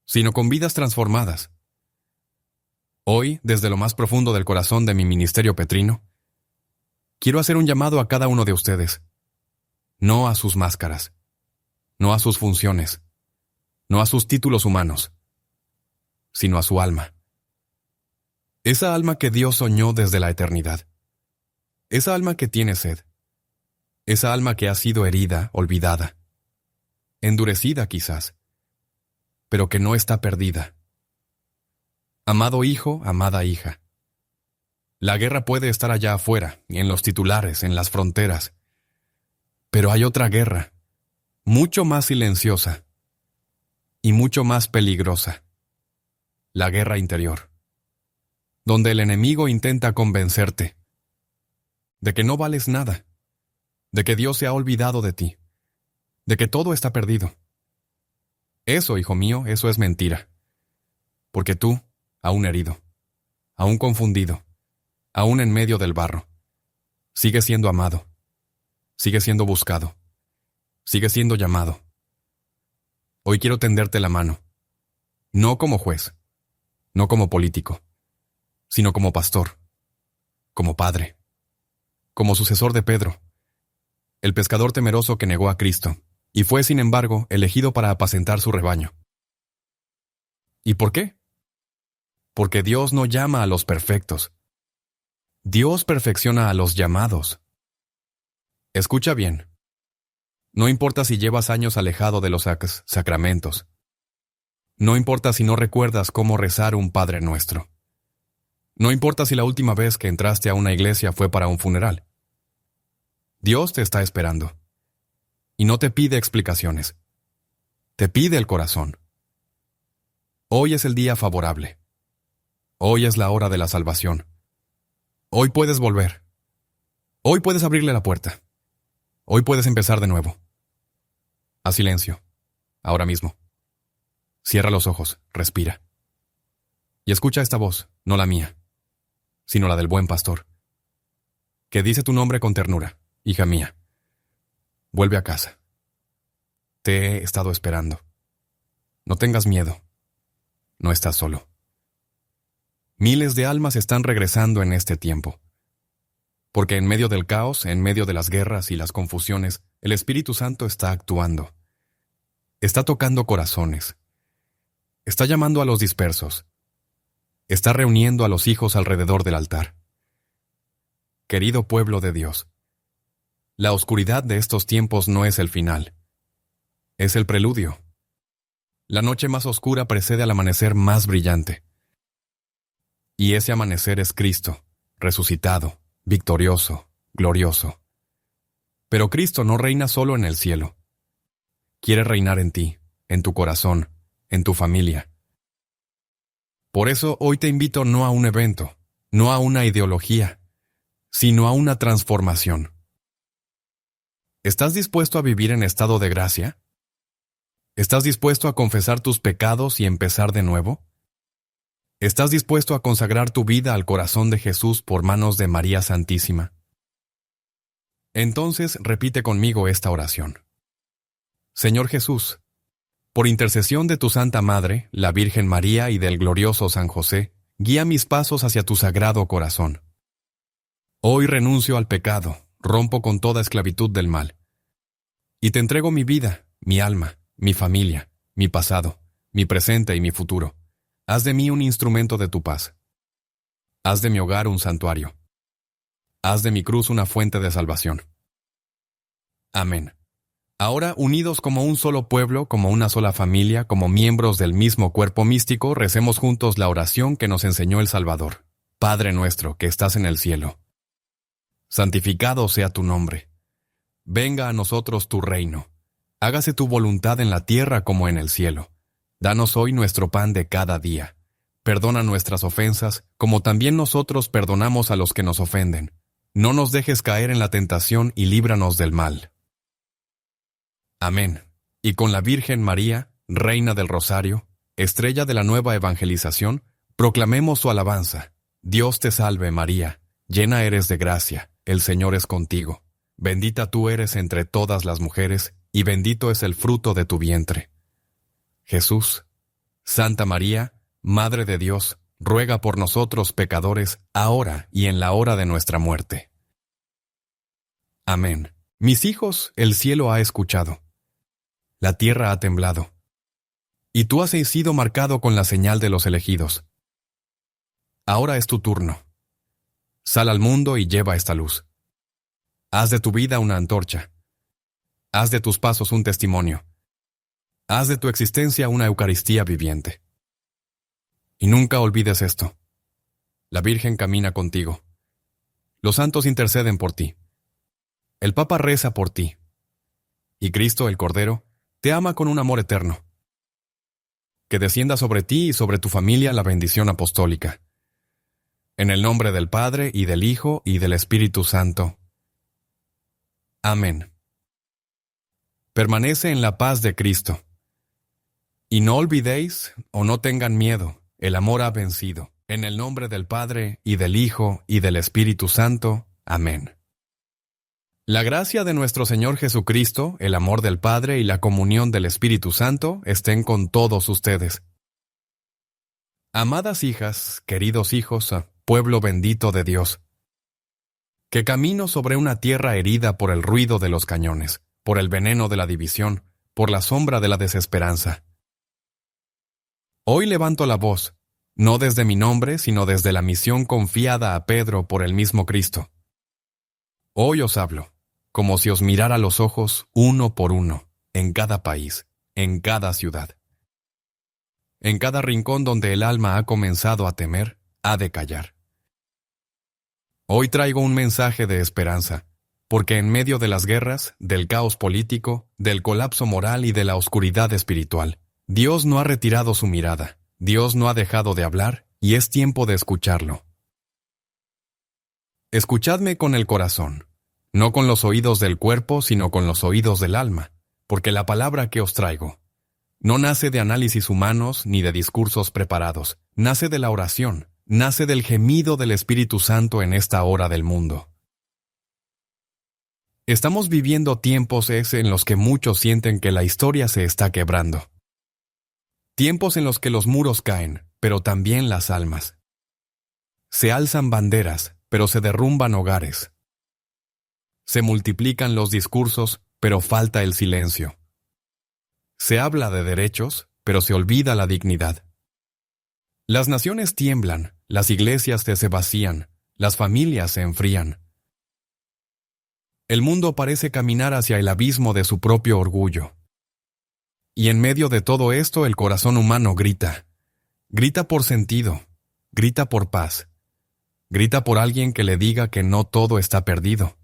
sino con vidas transformadas. Hoy, desde lo más profundo del corazón de mi ministerio petrino, quiero hacer un llamado a cada uno de ustedes. No a sus máscaras, no a sus funciones, no a sus títulos humanos, sino a su alma. Esa alma que Dios soñó desde la eternidad. Esa alma que tiene sed. Esa alma que ha sido herida, olvidada, endurecida quizás, pero que no está perdida. Amado hijo, amada hija. La guerra puede estar allá afuera, en los titulares, en las fronteras. Pero hay otra guerra, mucho más silenciosa y mucho más peligrosa. La guerra interior, donde el enemigo intenta convencerte, de que no vales nada, de que Dios se ha olvidado de ti, de que todo está perdido. Eso, hijo mío, eso es mentira. Porque tú, aún herido, aún confundido, aún en medio del barro, sigues siendo amado, sigues siendo buscado, sigues siendo llamado. Hoy quiero tenderte la mano, no como juez, no como político, sino como pastor, como padre, como sucesor de Pedro, el pescador temeroso que negó a Cristo, y fue, sin embargo, elegido para apacentar su rebaño. ¿Y por qué? Porque Dios no llama a los perfectos. Dios perfecciona a los llamados. Escucha bien. No importa si llevas años alejado de los sacramentos. No importa si no recuerdas cómo rezar un Padre Nuestro. No importa si la última vez que entraste a una iglesia fue para un funeral. Dios te está esperando. Y no te pide explicaciones. Te pide el corazón. Hoy es el día favorable. Hoy es la hora de la salvación. Hoy puedes volver. Hoy puedes abrirle la puerta. Hoy puedes empezar de nuevo. Haz silencio. Ahora mismo. Cierra los ojos. Respira. Y escucha esta voz, no la mía, sino la del buen pastor, que dice tu nombre con ternura. Hija mía, vuelve a casa. Te he estado esperando. No tengas miedo. No estás solo. Miles de almas están regresando en este tiempo. Porque en medio del caos, en medio de las guerras y las confusiones, el Espíritu Santo está actuando. Está tocando corazones. Está llamando a los dispersos. Está reuniendo a los hijos alrededor del altar. Querido pueblo de Dios, la oscuridad de estos tiempos no es el final. Es el preludio. La noche más oscura precede al amanecer más brillante. Y ese amanecer es Cristo, resucitado, victorioso, glorioso. Pero Cristo no reina solo en el cielo. Quiere reinar en ti, en tu corazón, en tu familia. Por eso hoy te invito no a un evento, no a una ideología, sino a una transformación. ¿Estás dispuesto a vivir en estado de gracia? ¿Estás dispuesto a confesar tus pecados y empezar de nuevo? ¿Estás dispuesto a consagrar tu vida al corazón de Jesús por manos de María Santísima? Entonces repite conmigo esta oración. Señor Jesús, por intercesión de tu Santa Madre, la Virgen María y del glorioso San José, guía mis pasos hacia tu sagrado corazón. Hoy renuncio al pecado, rompo con toda esclavitud del mal. Y te entrego mi vida, mi alma, mi familia, mi pasado, mi presente y mi futuro. Haz de mí un instrumento de tu paz. Haz de mi hogar un santuario. Haz de mi cruz una fuente de salvación. Amén. Ahora, unidos como un solo pueblo, como una sola familia, como miembros del mismo cuerpo místico, recemos juntos la oración que nos enseñó el Salvador. Padre nuestro, que estás en el cielo. Santificado sea tu nombre. Venga a nosotros tu reino. Hágase tu voluntad en la tierra como en el cielo. Danos hoy nuestro pan de cada día. Perdona nuestras ofensas, como también nosotros perdonamos a los que nos ofenden. No nos dejes caer en la tentación y líbranos del mal. Amén. Y con la Virgen María, Reina del Rosario, estrella de la nueva evangelización, proclamemos su alabanza. Dios te salve, María, llena eres de gracia, el Señor es contigo. Bendita tú eres entre todas las mujeres, y bendito es el fruto de tu vientre. Jesús, Santa María, Madre de Dios, ruega por nosotros pecadores, ahora y en la hora de nuestra muerte. Amén. Mis hijos, el cielo ha escuchado. La tierra ha temblado. Y tú has sido marcado con la señal de los elegidos. Ahora es tu turno. Sal al mundo y lleva esta luz. Haz de tu vida una antorcha. Haz de tus pasos un testimonio. Haz de tu existencia una Eucaristía viviente. Y nunca olvides esto. La Virgen camina contigo. Los santos interceden por ti. El Papa reza por ti. Y Cristo, el Cordero, te ama con un amor eterno. Que descienda sobre ti y sobre tu familia la bendición apostólica. En el nombre del Padre, y del Hijo, y del Espíritu Santo. Amén. Permanece en la paz de Cristo. Y no olvidéis, o no tengan miedo, el amor ha vencido. En el nombre del Padre, y del Hijo, y del Espíritu Santo. Amén. La gracia de nuestro Señor Jesucristo, el amor del Padre y la comunión del Espíritu Santo estén con todos ustedes. Amadas hijas, queridos hijos, pueblo bendito de Dios, que camino sobre una tierra herida por el ruido de los cañones, por el veneno de la división, por la sombra de la desesperanza. Hoy levanto la voz, no desde mi nombre, sino desde la misión confiada a Pedro por el mismo Cristo. Hoy os hablo, como si os mirara a los ojos uno por uno, en cada país, en cada ciudad. En cada rincón donde el alma ha comenzado a temer, ha de callar. Hoy traigo un mensaje de esperanza, porque en medio de las guerras, del caos político, del colapso moral y de la oscuridad espiritual, Dios no ha retirado su mirada, Dios no ha dejado de hablar, y es tiempo de escucharlo. Escuchadme con el corazón, no con los oídos del cuerpo, sino con los oídos del alma, porque la palabra que os traigo no nace de análisis humanos ni de discursos preparados, nace de la oración, nace del gemido del Espíritu Santo en esta hora del mundo. Estamos viviendo tiempos en los que muchos sienten que la historia se está quebrando. Tiempos en los que los muros caen, pero también las almas. Se alzan banderas, pero se derrumban hogares. Se multiplican los discursos, pero falta el silencio. Se habla de derechos, pero se olvida la dignidad. Las naciones tiemblan, las iglesias se vacían, las familias se enfrían. El mundo parece caminar hacia el abismo de su propio orgullo. Y en medio de todo esto el corazón humano grita. Grita por sentido, grita por paz, grita por alguien que le diga que no todo está perdido.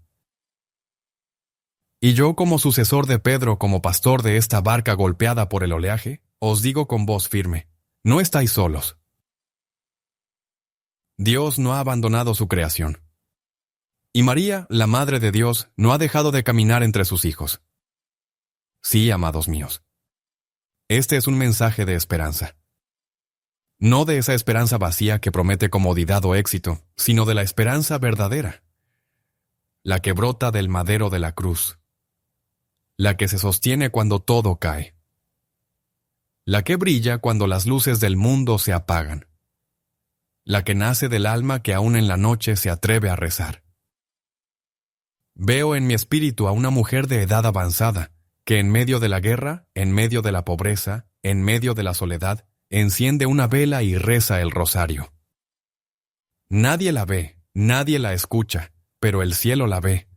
Y yo, como sucesor de Pedro, como pastor de esta barca golpeada por el oleaje, os digo con voz firme, no estáis solos. Dios no ha abandonado su creación. Y María, la Madre de Dios, no ha dejado de caminar entre sus hijos. Sí, amados míos. Este es un mensaje de esperanza. No de esa esperanza vacía que promete comodidad o éxito, sino de la esperanza verdadera. La que brota del madero de la cruz. La que se sostiene cuando todo cae. La que brilla cuando las luces del mundo se apagan. La que nace del alma que aún en la noche se atreve a rezar. Veo en mi espíritu a una mujer de edad avanzada, que en medio de la guerra, en medio de la pobreza, en medio de la soledad, enciende una vela y reza el rosario. Nadie la ve, nadie la escucha, pero el cielo la ve.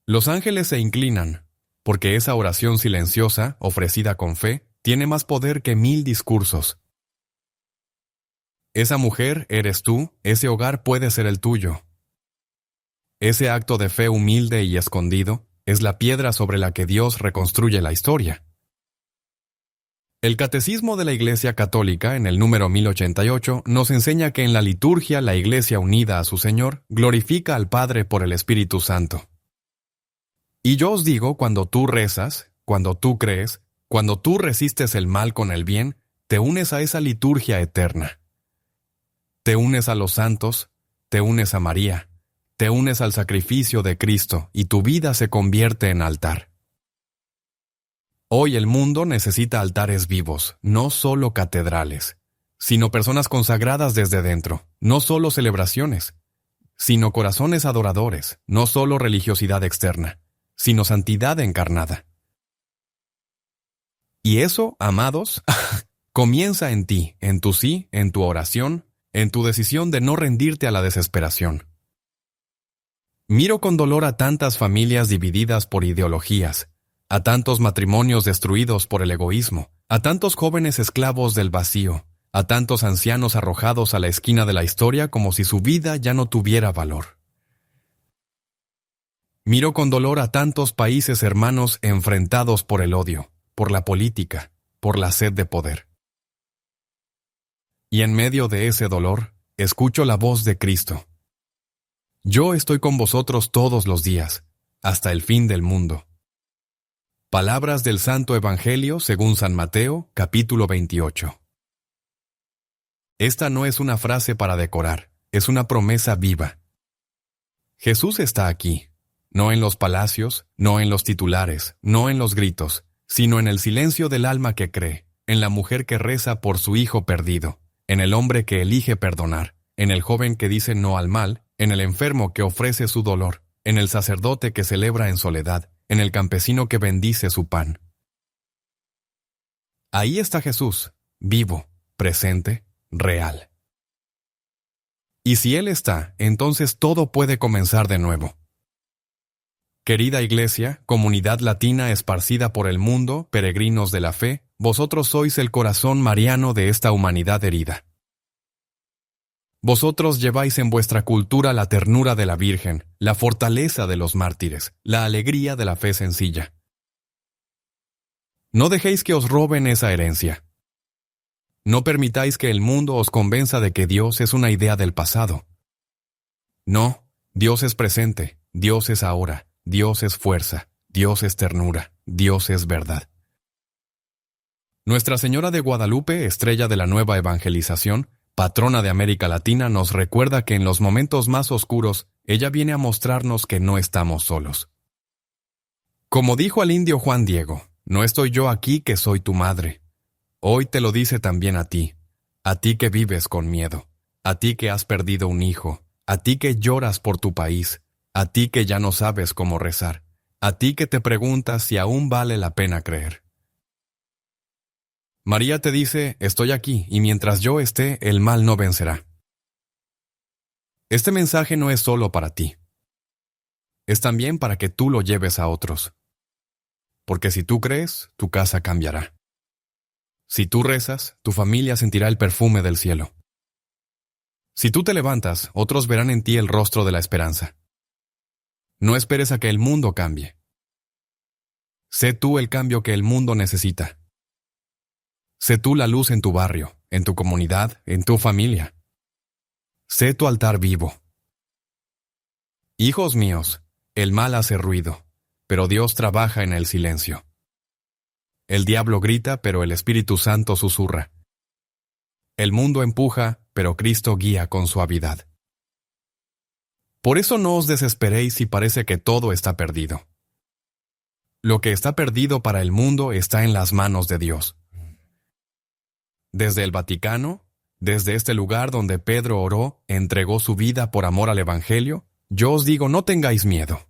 Los ángeles se inclinan, porque esa oración silenciosa, ofrecida con fe, tiene más poder que 1000 discursos. Esa mujer eres tú, ese hogar puede ser el tuyo. Ese acto de fe humilde y escondido es la piedra sobre la que Dios reconstruye la historia. El Catecismo de la Iglesia Católica, en el número 1088, nos enseña que en la liturgia la Iglesia unida a su Señor glorifica al Padre por el Espíritu Santo. Y yo os digo, cuando tú rezas, cuando tú crees, cuando tú resistes el mal con el bien, te unes a esa liturgia eterna. Te unes a los santos, te unes a María, te unes al sacrificio de Cristo y tu vida se convierte en altar. Hoy el mundo necesita altares vivos, no solo catedrales, sino personas consagradas desde dentro, no solo celebraciones, sino corazones adoradores, no solo religiosidad externa, sino santidad encarnada. Y eso, amados, comienza en ti, en tu sí, en tu oración, en tu decisión de no rendirte a la desesperación. Miro con dolor a tantas familias divididas por ideologías, a tantos matrimonios destruidos por el egoísmo, a tantos jóvenes esclavos del vacío, a tantos ancianos arrojados a la esquina de la historia como si su vida ya no tuviera valor. Miro con dolor a tantos países hermanos enfrentados por el odio, por la política, por la sed de poder. Y en medio de ese dolor, escucho la voz de Cristo. Yo estoy con vosotros todos los días, hasta el fin del mundo. Palabras del Santo Evangelio según San Mateo, capítulo 28. Esta no es una frase para decorar, es una promesa viva. Jesús está aquí, no en los palacios, no en los titulares, no en los gritos, sino en el silencio del alma que cree, en la mujer que reza por su hijo perdido, en el hombre que elige perdonar, en el joven que dice no al mal, en el enfermo que ofrece su dolor, en el sacerdote que celebra en soledad, en el campesino que bendice su pan. Ahí está Jesús, vivo, presente, real. Y si Él está, entonces todo puede comenzar de nuevo. Querida Iglesia, comunidad latina esparcida por el mundo, peregrinos de la fe, vosotros sois el corazón mariano de esta humanidad herida. Vosotros lleváis en vuestra cultura la ternura de la Virgen, la fortaleza de los mártires, la alegría de la fe sencilla. No dejéis que os roben esa herencia. No permitáis que el mundo os convenza de que Dios es una idea del pasado. No, Dios es presente, Dios es ahora, Dios es fuerza, Dios es ternura, Dios es verdad. Nuestra Señora de Guadalupe, estrella de la nueva evangelización, patrona de América Latina, nos recuerda que en los momentos más oscuros, ella viene a mostrarnos que no estamos solos. Como dijo al indio Juan Diego, no estoy yo aquí que soy tu madre. Hoy te lo dice también a ti que vives con miedo, a ti que has perdido un hijo, a ti que lloras por tu país, a ti que ya no sabes cómo rezar, a ti que te preguntas si aún vale la pena creer. María te dice, estoy aquí, y mientras yo esté, el mal no vencerá. Este mensaje no es solo para ti. Es también para que tú lo lleves a otros. Porque si tú crees, tu casa cambiará. Si tú rezas, tu familia sentirá el perfume del cielo. Si tú te levantas, otros verán en ti el rostro de la esperanza. No esperes a que el mundo cambie. Sé tú el cambio que el mundo necesita. Sé tú la luz en tu barrio, en tu comunidad, en tu familia. Sé tu altar vivo. Hijos míos, el mal hace ruido, pero Dios trabaja en el silencio. El diablo grita, pero el Espíritu Santo susurra. El mundo empuja, pero Cristo guía con suavidad. Por eso no os desesperéis si parece que todo está perdido. Lo que está perdido para el mundo está en las manos de Dios. Desde el Vaticano, desde este lugar donde Pedro oró, entregó su vida por amor al Evangelio, yo os digo, no tengáis miedo.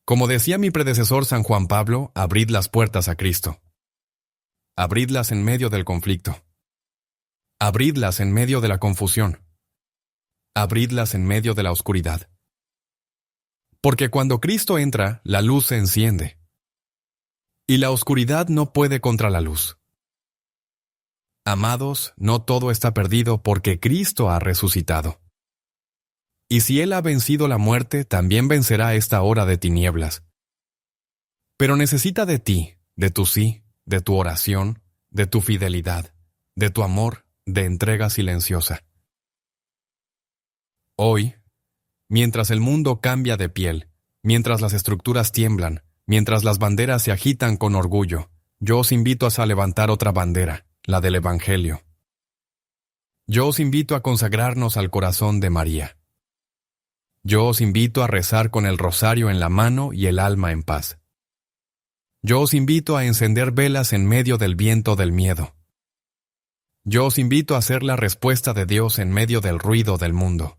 Como decía mi predecesor San Juan Pablo, abrid las puertas a Cristo. Abridlas en medio del conflicto. Abridlas en medio de la confusión. Abridlas en medio de la oscuridad. Porque cuando Cristo entra, la luz se enciende. Y la oscuridad no puede contra la luz. Amados, no todo está perdido porque Cristo ha resucitado. Y si Él ha vencido la muerte, también vencerá esta hora de tinieblas. Pero necesita de ti, de tu sí, de tu oración, de tu fidelidad, de tu amor, de entrega silenciosa. Hoy, mientras el mundo cambia de piel, mientras las estructuras tiemblan, mientras las banderas se agitan con orgullo, yo os invito a levantar otra bandera, la del Evangelio. Yo os invito a consagrarnos al corazón de María. Yo os invito a rezar con el rosario en la mano y el alma en paz. Yo os invito a encender velas en medio del viento del miedo. Yo os invito a ser la respuesta de Dios en medio del ruido del mundo.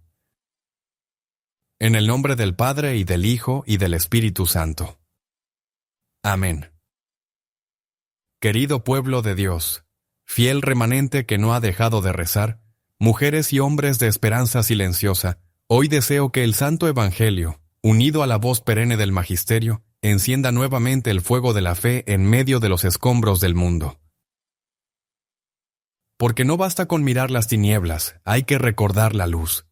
En el nombre del Padre y del Hijo y del Espíritu Santo. Amén. Querido pueblo de Dios, fiel remanente que no ha dejado de rezar, mujeres y hombres de esperanza silenciosa, hoy deseo que el Santo Evangelio, unido a la voz perenne del Magisterio, encienda nuevamente el fuego de la fe en medio de los escombros del mundo. Porque no basta con mirar las tinieblas, hay que recordar la luz.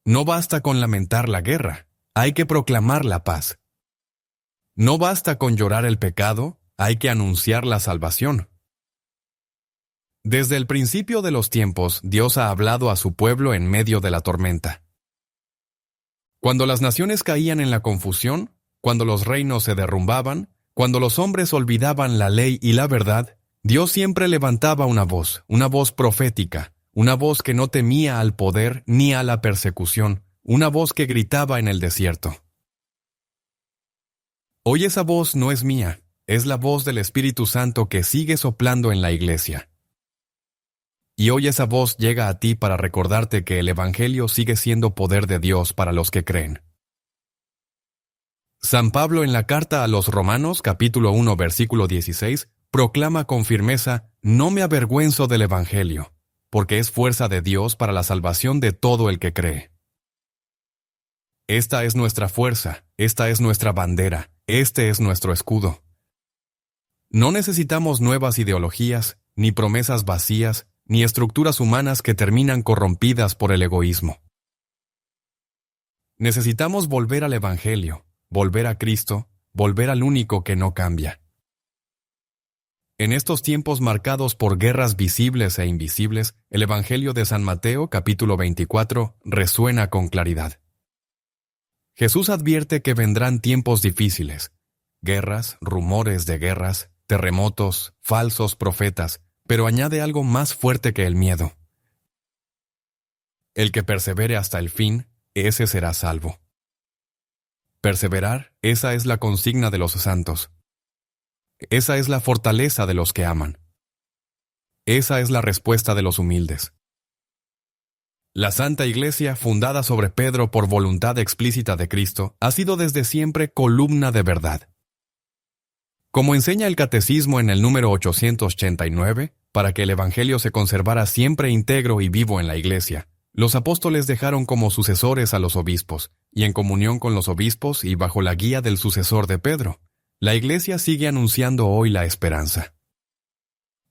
No basta con lamentar la guerra, hay que proclamar la paz. No basta con llorar el pecado, hay que anunciar la salvación. Desde el principio de los tiempos, Dios ha hablado a su pueblo en medio de la tormenta. Cuando las naciones caían en la confusión, cuando los reinos se derrumbaban, cuando los hombres olvidaban la ley y la verdad, Dios siempre levantaba una voz profética, una voz que no temía al poder ni a la persecución, una voz que gritaba en el desierto. Hoy esa voz no es mía, es la voz del Espíritu Santo que sigue soplando en la iglesia. Y hoy esa voz llega a ti para recordarte que el Evangelio sigue siendo poder de Dios para los que creen. San Pablo en la carta a los Romanos, capítulo 1, versículo 16, proclama con firmeza: «No me avergüenzo del Evangelio, porque es fuerza de Dios para la salvación de todo el que cree». Esta es nuestra fuerza, esta es nuestra bandera, este es nuestro escudo. No necesitamos nuevas ideologías, ni promesas vacías, ni estructuras humanas que terminan corrompidas por el egoísmo. Necesitamos volver al Evangelio, volver a Cristo, volver al único que no cambia. En estos tiempos marcados por guerras visibles e invisibles, el Evangelio de San Mateo, capítulo 24, resuena con claridad. Jesús advierte que vendrán tiempos difíciles, guerras, rumores de guerras, terremotos, falsos profetas, pero añade algo más fuerte que el miedo. El que persevere hasta el fin, ese será salvo. Perseverar, esa es la consigna de los santos. Esa es la fortaleza de los que aman. Esa es la respuesta de los humildes. La Santa Iglesia, fundada sobre Pedro por voluntad explícita de Cristo, ha sido desde siempre columna de verdad. Como enseña el Catecismo en el número 889, para que el Evangelio se conservara siempre íntegro y vivo en la Iglesia, los apóstoles dejaron como sucesores a los obispos, y en comunión con los obispos y bajo la guía del sucesor de Pedro, la Iglesia sigue anunciando hoy la esperanza.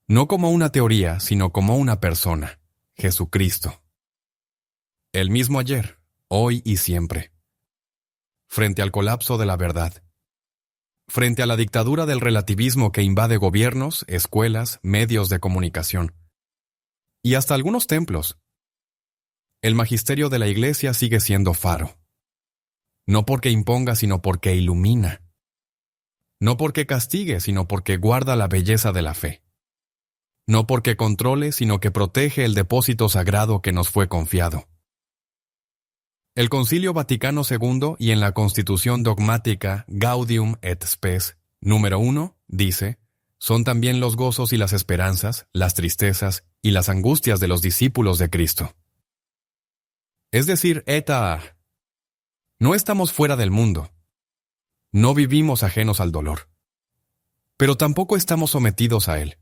No como una teoría, sino como una persona, Jesucristo. El mismo ayer, hoy y siempre. Frente al colapso de la verdad. Frente a la dictadura del relativismo que invade gobiernos, escuelas, medios de comunicación. Y hasta algunos templos. El magisterio de la Iglesia sigue siendo faro. No porque imponga, sino porque ilumina. No porque castigue, sino porque guarda la belleza de la fe. No porque controle, sino que protege el depósito sagrado que nos fue confiado. El Concilio Vaticano II y en la Constitución Dogmática Gaudium et Spes, número 1, dice: son también los gozos y las esperanzas, las tristezas y las angustias de los discípulos de Cristo. Es decir, no estamos fuera del mundo. No vivimos ajenos al dolor. Pero tampoco estamos sometidos a él.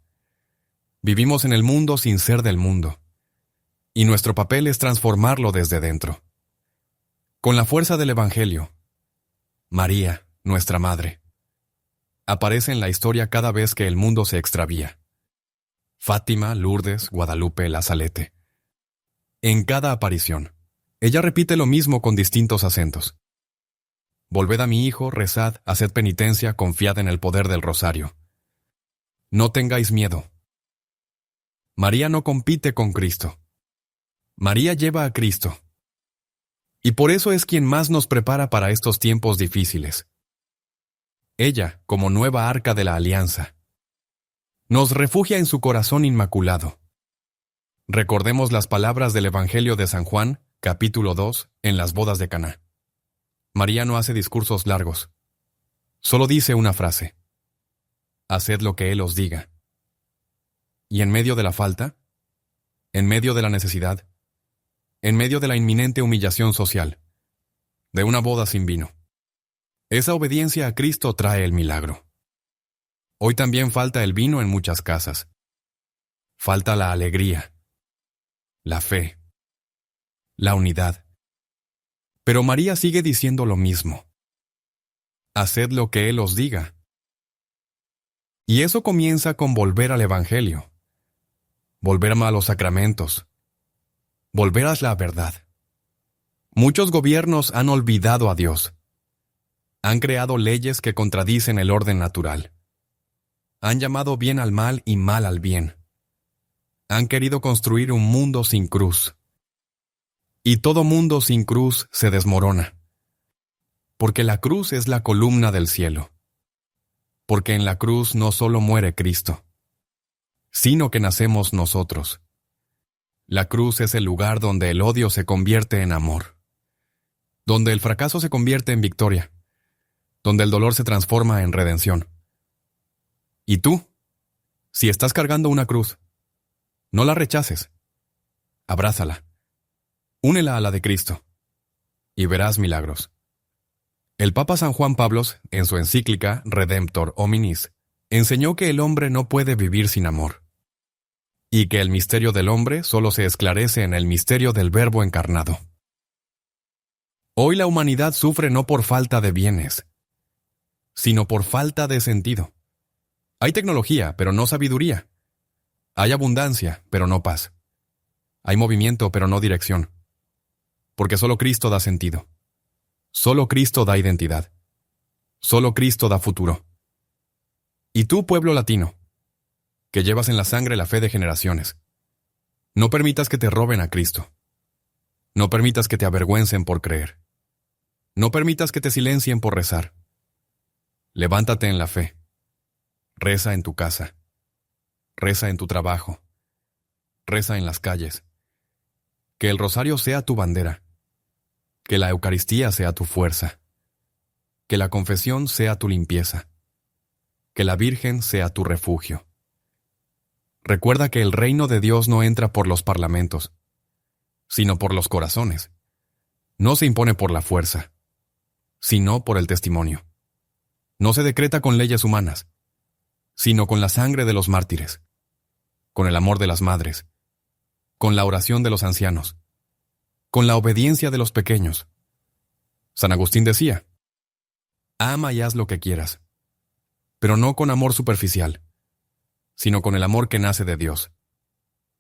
Vivimos en el mundo sin ser del mundo. Y nuestro papel es transformarlo desde dentro. Con la fuerza del Evangelio, María, nuestra Madre, aparece en la historia cada vez que el mundo se extravía. Fátima, Lourdes, Guadalupe, La Salete. En cada aparición, ella repite lo mismo con distintos acentos. Volved a mi hijo, rezad, haced penitencia, confiad en el poder del rosario. No tengáis miedo. María no compite con Cristo. María lleva a Cristo. Y por eso es quien más nos prepara para estos tiempos difíciles. Ella, como nueva arca de la alianza, nos refugia en su corazón inmaculado. Recordemos las palabras del Evangelio de San Juan, capítulo 2, en las bodas de Caná. María no hace discursos largos. Solo dice una frase: haced lo que Él os diga. Y en medio de la falta, en medio de la necesidad, en medio de la inminente humillación social, de una boda sin vino, esa obediencia a Cristo trae el milagro. Hoy también falta el vino en muchas casas. Falta la alegría, la fe, la unidad. Pero María sigue diciendo lo mismo: haced lo que Él os diga. Y eso comienza con volver al Evangelio, volver a los sacramentos, volver a la verdad. Muchos gobiernos han olvidado a Dios. Han creado leyes que contradicen el orden natural. Han llamado bien al mal y mal al bien. Han querido construir un mundo sin cruz. Y todo mundo sin cruz se desmorona. Porque la cruz es la columna del cielo. Porque en la cruz no solo muere Cristo, sino que nacemos nosotros. La cruz es el lugar donde el odio se convierte en amor, donde el fracaso se convierte en victoria, donde el dolor se transforma en redención. Y tú, si estás cargando una cruz, no la rechaces. Abrázala. Únela a la de Cristo. Y verás milagros. El Papa San Juan Pablo, en su encíclica Redemptor Hominis, enseñó que el hombre no puede vivir sin amor, y que el misterio del hombre solo se esclarece en el misterio del Verbo encarnado. Hoy la humanidad sufre no por falta de bienes, sino por falta de sentido. Hay tecnología, pero no sabiduría. Hay abundancia, pero no paz. Hay movimiento, pero no dirección. Porque solo Cristo da sentido. Solo Cristo da identidad. Solo Cristo da futuro. Y tú, pueblo latino, que llevas en la sangre la fe de generaciones, no permitas que te roben a Cristo. No permitas que te avergüencen por creer. No permitas que te silencien por rezar. Levántate en la fe. Reza en tu casa. Reza en tu trabajo. Reza en las calles. Que el rosario sea tu bandera. Que la Eucaristía sea tu fuerza. Que la confesión sea tu limpieza. Que la Virgen sea tu refugio. Recuerda que el reino de Dios no entra por los parlamentos, sino por los corazones. No se impone por la fuerza, sino por el testimonio. No se decreta con leyes humanas, sino con la sangre de los mártires, con el amor de las madres, con la oración de los ancianos, con la obediencia de los pequeños. San Agustín decía, ama y haz lo que quieras, pero no con amor superficial, sino con el amor que nace de Dios.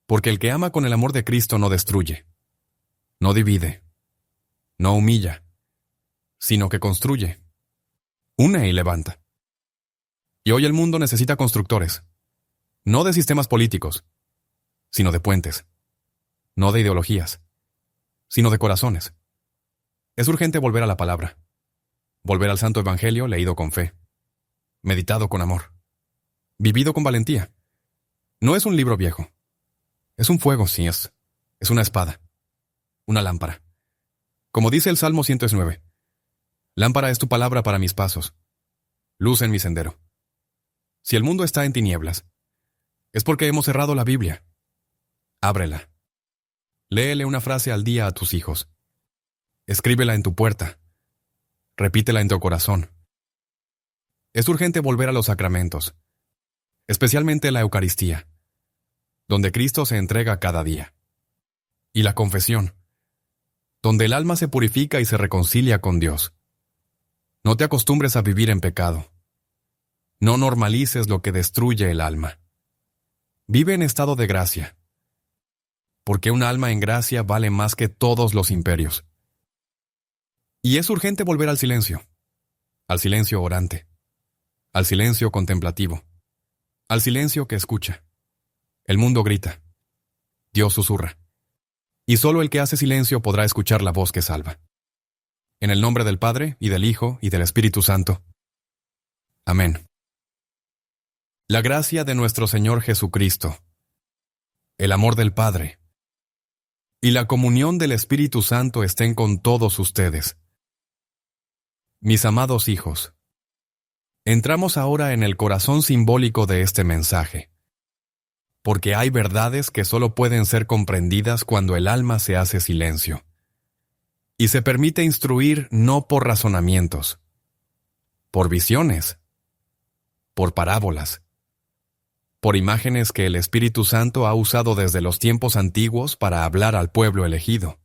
Porque el que ama con el amor de Cristo no destruye, no divide, no humilla, sino que construye, une y levanta. Y hoy el mundo necesita constructores, no de sistemas políticos, sino de puentes, no de ideologías, sino de corazones. Es urgente volver a la palabra, volver al Santo Evangelio leído con fe, meditado con amor, vivido con valentía. No es un libro viejo, es un fuego, sí es una espada, una lámpara. Como dice el Salmo 109, lámpara es tu palabra para mis pasos, luz en mi sendero. Si el mundo está en tinieblas, es porque hemos cerrado la Biblia. Ábrela. Léele una frase al día a tus hijos. Escríbela en tu puerta. Repítela en tu corazón. Es urgente volver a los sacramentos, especialmente la Eucaristía, donde Cristo se entrega cada día. Y la confesión, donde el alma se purifica y se reconcilia con Dios. No te acostumbres a vivir en pecado. No normalices lo que destruye el alma. Vive en estado de gracia, porque un alma en gracia vale más que todos los imperios. Y es urgente volver al silencio orante, al silencio contemplativo, al silencio que escucha. El mundo grita, Dios susurra, y solo el que hace silencio podrá escuchar la voz que salva. En el nombre del Padre, y del Hijo, y del Espíritu Santo. Amén. La gracia de nuestro Señor Jesucristo, el amor del Padre, y la comunión del Espíritu Santo estén con todos ustedes. Mis amados hijos, entramos ahora en el corazón simbólico de este mensaje, porque hay verdades que solo pueden ser comprendidas cuando el alma se hace silencio, y se permite instruir no por razonamientos, por visiones, por parábolas, por imágenes que el Espíritu Santo ha usado desde los tiempos antiguos para hablar al pueblo elegido,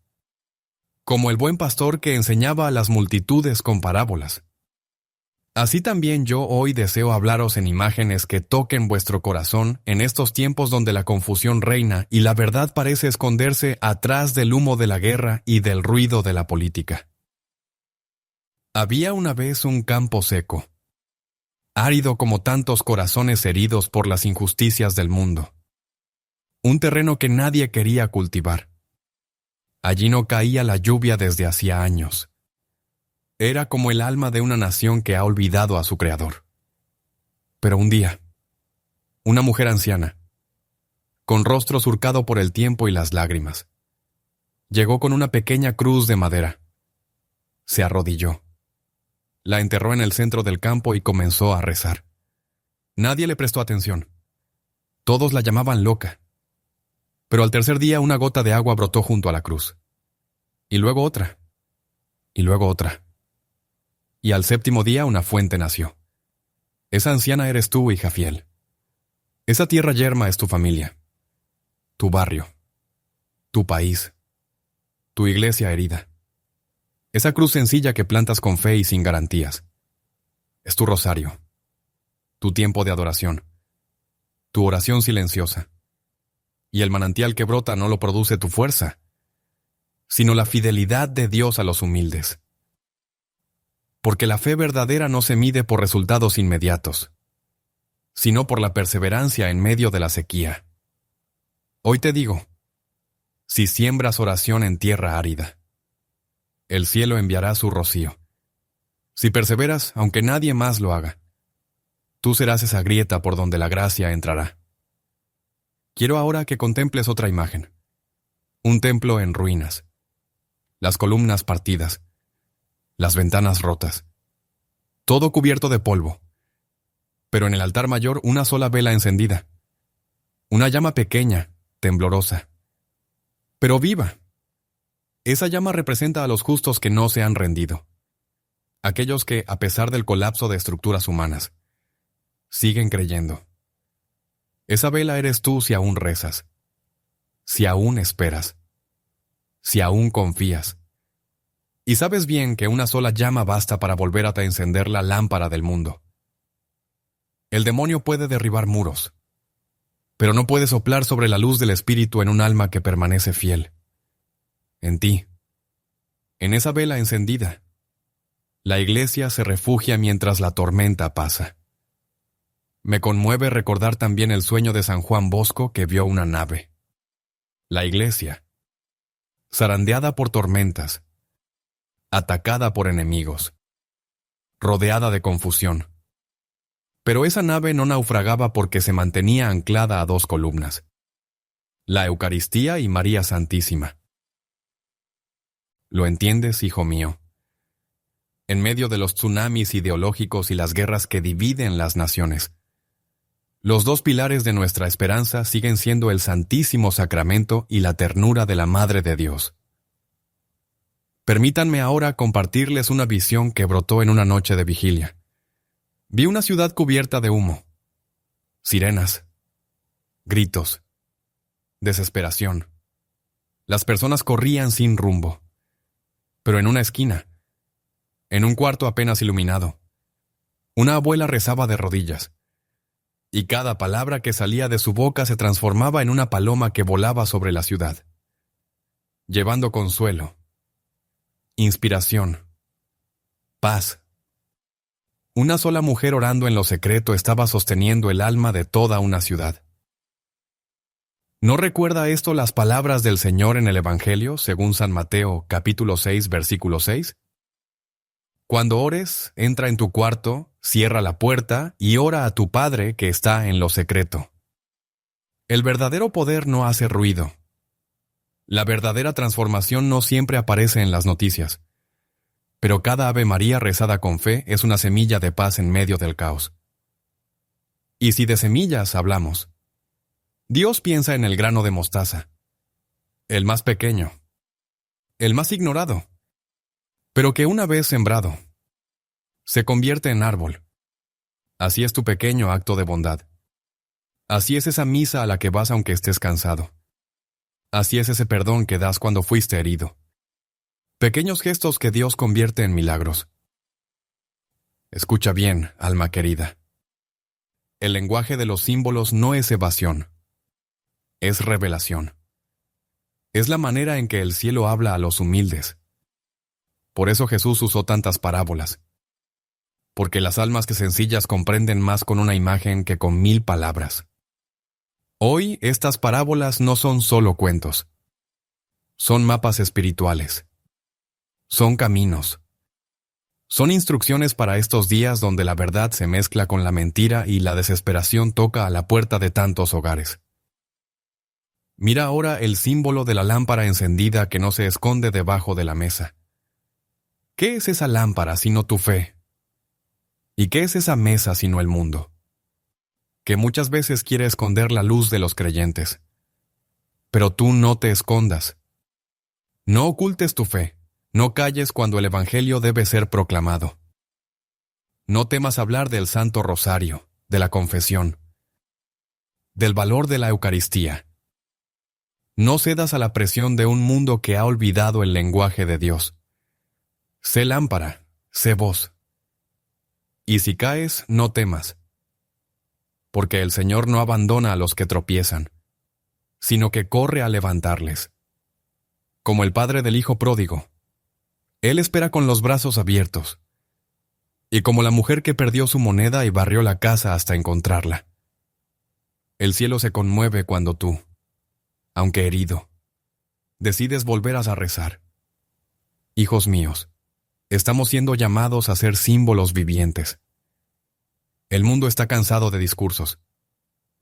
como el buen pastor que enseñaba a las multitudes con parábolas. Así también yo hoy deseo hablaros en imágenes que toquen vuestro corazón en estos tiempos donde la confusión reina y la verdad parece esconderse atrás del humo de la guerra y del ruido de la política. Había una vez un campo seco, árido como tantos corazones heridos por las injusticias del mundo. un terreno que nadie quería cultivar. Allí no caía la lluvia desde hacía años. Era como el alma de una nación que ha olvidado a su creador. Pero un día, una mujer anciana, con rostro surcado por el tiempo y las lágrimas, llegó con una pequeña cruz de madera. Se arrodilló. La enterró en el centro del campo y comenzó a rezar. Nadie le prestó atención. Todos la llamaban loca. Pero al tercer día una gota de agua brotó junto a la cruz. Y luego otra. Y luego otra. Y al séptimo día una fuente nació. Esa anciana eres tú, hija fiel. Esa tierra yerma es tu familia, tu barrio, tu país, tu iglesia herida. Esa cruz sencilla que plantas con fe y sin garantías. Es tu rosario, tu tiempo de adoración, tu oración silenciosa. Y el manantial que brota no lo produce tu fuerza, sino la fidelidad de Dios a los humildes. Porque la fe verdadera no se mide por resultados inmediatos, sino por la perseverancia en medio de la sequía. Hoy te digo, si siembras oración en tierra árida, el cielo enviará su rocío. Si perseveras, aunque nadie más lo haga, tú serás esa grieta por donde la gracia entrará. Quiero ahora que contemples otra imagen. Un templo en ruinas. Las columnas partidas. Las ventanas rotas. Todo cubierto de polvo. Pero en el altar mayor una sola vela encendida. Una llama pequeña, temblorosa. Pero viva. Esa llama representa a los justos que no se han rendido. Aquellos que, a pesar del colapso de estructuras humanas, siguen creyendo. Esa vela eres tú si aún rezas, si aún esperas, si aún confías. Y sabes bien que una sola llama basta para volver a encender la lámpara del mundo. El demonio puede derribar muros, pero no puede soplar sobre la luz del Espíritu en un alma que permanece fiel. En ti, en esa vela encendida, la iglesia se refugia mientras la tormenta pasa. Me conmueve recordar también el sueño de San Juan Bosco que vio una nave. La iglesia, zarandeada por tormentas, atacada por enemigos, rodeada de confusión. Pero esa nave no naufragaba porque se mantenía anclada a dos columnas: la Eucaristía y María Santísima. ¿Lo entiendes, hijo mío? En medio de los tsunamis ideológicos y las guerras que dividen las naciones, los dos pilares de nuestra esperanza siguen siendo el Santísimo Sacramento y la ternura de la Madre de Dios. Permítanme ahora compartirles una visión que brotó en una noche de vigilia. Vi una ciudad cubierta de humo, sirenas, gritos, desesperación. Las personas corrían sin rumbo. Pero en una esquina, en un cuarto apenas iluminado, una abuela rezaba de rodillas. Y cada palabra que salía de su boca se transformaba en una paloma que volaba sobre la ciudad, llevando consuelo, inspiración, paz. Una sola mujer orando en lo secreto estaba sosteniendo el alma de toda una ciudad. ¿No recuerda esto las palabras del Señor en el Evangelio, según San Mateo, capítulo 6, versículo 6? Cuando ores, entra en tu cuarto, cierra la puerta y ora a tu Padre que está en lo secreto. El verdadero poder no hace ruido. La verdadera transformación no siempre aparece en las noticias. Pero cada Ave María rezada con fe es una semilla de paz en medio del caos. Y si de semillas hablamos, Dios piensa en el grano de mostaza, el más pequeño, el más ignorado, pero que una vez sembrado, se convierte en árbol. Así es tu pequeño acto de bondad. Así es esa misa a la que vas aunque estés cansado. Así es ese perdón que das cuando fuiste herido. Pequeños gestos que Dios convierte en milagros. Escucha bien, alma querida. El lenguaje de los símbolos no es evasión, es revelación. Es la manera en que el cielo habla a los humildes. Por eso Jesús usó tantas parábolas. Porque las almas que sencillas comprenden más con una imagen que con 1000 palabras. Hoy estas parábolas no son solo cuentos. Son mapas espirituales. Son caminos. Son instrucciones para estos días donde la verdad se mezcla con la mentira y la desesperación toca a la puerta de tantos hogares. Mira ahora el símbolo de la lámpara encendida que no se esconde debajo de la mesa. ¿Qué es esa lámpara sino tu fe? ¿Y qué es esa mesa sino el mundo? Que muchas veces quiere esconder la luz de los creyentes. Pero tú no te escondas. No ocultes tu fe. No calles cuando el Evangelio debe ser proclamado. No temas hablar del Santo Rosario, de la confesión, del valor de la Eucaristía. No cedas a la presión de un mundo que ha olvidado el lenguaje de Dios. Sé lámpara, sé voz. Y si caes, no temas, porque el Señor no abandona a los que tropiezan, sino que corre a levantarles. Como el padre del hijo pródigo, Él espera con los brazos abiertos, y como la mujer que perdió su moneda y barrió la casa hasta encontrarla. El cielo se conmueve cuando tú, aunque herido, decides volver a rezar. Hijos míos, estamos siendo llamados a ser símbolos vivientes. El mundo está cansado de discursos.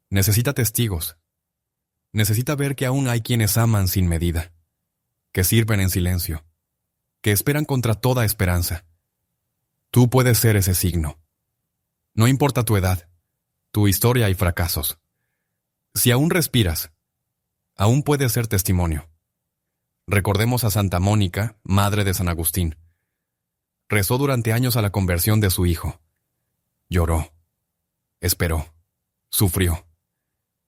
Necesita testigos. Necesita ver que aún hay quienes aman sin medida, que sirven en silencio, que esperan contra toda esperanza. Tú puedes ser ese signo. No importa tu edad, tu historia y fracasos. Si aún respiras, aún puedes ser testimonio. Recordemos a Santa Mónica, madre de San Agustín. Rezó durante años a la conversión de su hijo. Lloró, esperó, sufrió,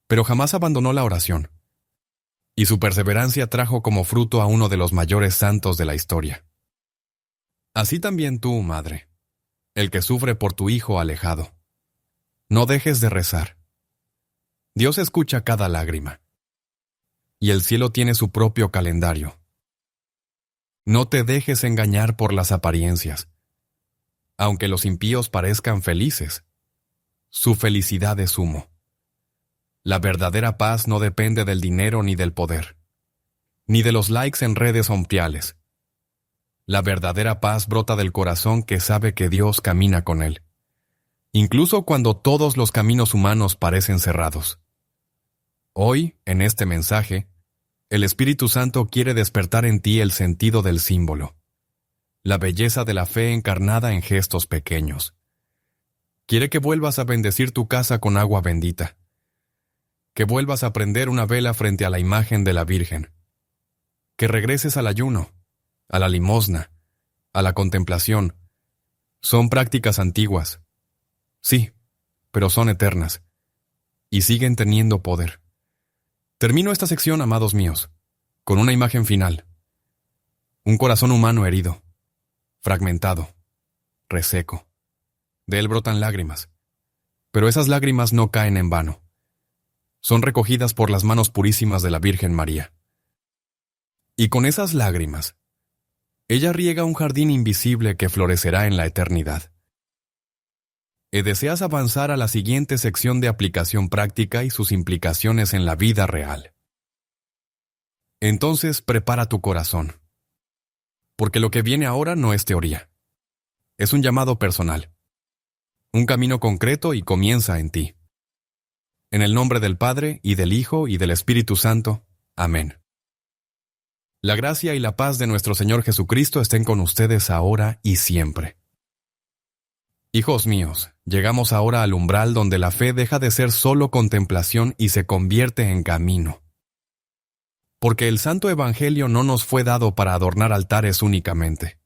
pero jamás abandonó la oración. Y su perseverancia trajo como fruto a uno de los mayores santos de la historia. Así también tú, madre, el que sufre por tu hijo alejado. No dejes de rezar. Dios escucha cada lágrima. Y el cielo tiene su propio calendario. No te dejes engañar por las apariencias. Aunque los impíos parezcan felices, su felicidad es humo. La verdadera paz no depende del dinero ni del poder, ni de los likes en redes sociales. La verdadera paz brota del corazón que sabe que Dios camina con él, incluso cuando todos los caminos humanos parecen cerrados. Hoy, en este mensaje, el Espíritu Santo quiere despertar en ti el sentido del símbolo, la belleza de la fe encarnada en gestos pequeños. Quiere que vuelvas a bendecir tu casa con agua bendita, que vuelvas a prender una vela frente a la imagen de la Virgen, que regreses al ayuno, a la limosna, a la contemplación. Son prácticas antiguas, sí, pero son eternas, y siguen teniendo poder. Termino esta sección, amados míos, con una imagen final. Un corazón humano herido, fragmentado, reseco. De él brotan lágrimas, pero esas lágrimas no caen en vano. Son recogidas por las manos purísimas de la Virgen María. Y con esas lágrimas, ella riega un jardín invisible que florecerá en la eternidad. ¿Deseas avanzar a la siguiente sección de aplicación práctica y sus implicaciones en la vida real? Entonces prepara tu corazón, porque lo que viene ahora no es teoría. Es un llamado personal, un camino concreto y comienza en ti. En el nombre del Padre, y del Hijo, y del Espíritu Santo. Amén. La gracia y la paz de nuestro Señor Jesucristo estén con ustedes ahora y siempre. Hijos míos, llegamos ahora al umbral donde la fe deja de ser solo contemplación y se convierte en camino. Porque el Santo Evangelio no nos fue dado para adornar altares únicamente,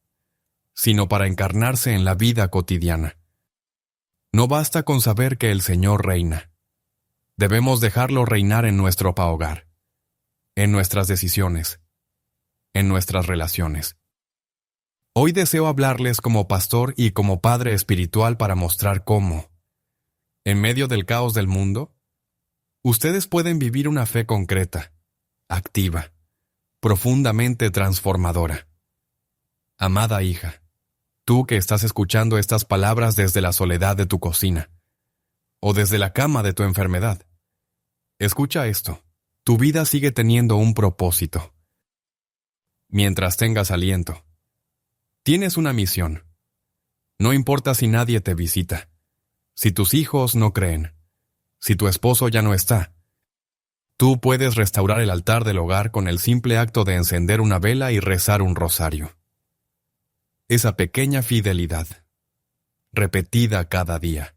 sino para encarnarse en la vida cotidiana. No basta con saber que el Señor reina. Debemos dejarlo reinar en nuestro hogar, en nuestras decisiones, en nuestras relaciones. Hoy deseo hablarles como pastor y como padre espiritual para mostrar cómo, en medio del caos del mundo, ustedes pueden vivir una fe concreta, activa, profundamente transformadora. Amada hija, tú que estás escuchando estas palabras desde la soledad de tu cocina, o desde la cama de tu enfermedad, Escucha esto. Tu vida sigue teniendo un propósito. Mientras tengas aliento, tienes una misión. No importa si nadie te visita, si tus hijos no creen, si tu esposo ya no está. Tú puedes restaurar el altar del hogar con el simple acto de encender una vela y rezar un rosario. Esa pequeña fidelidad, repetida cada día,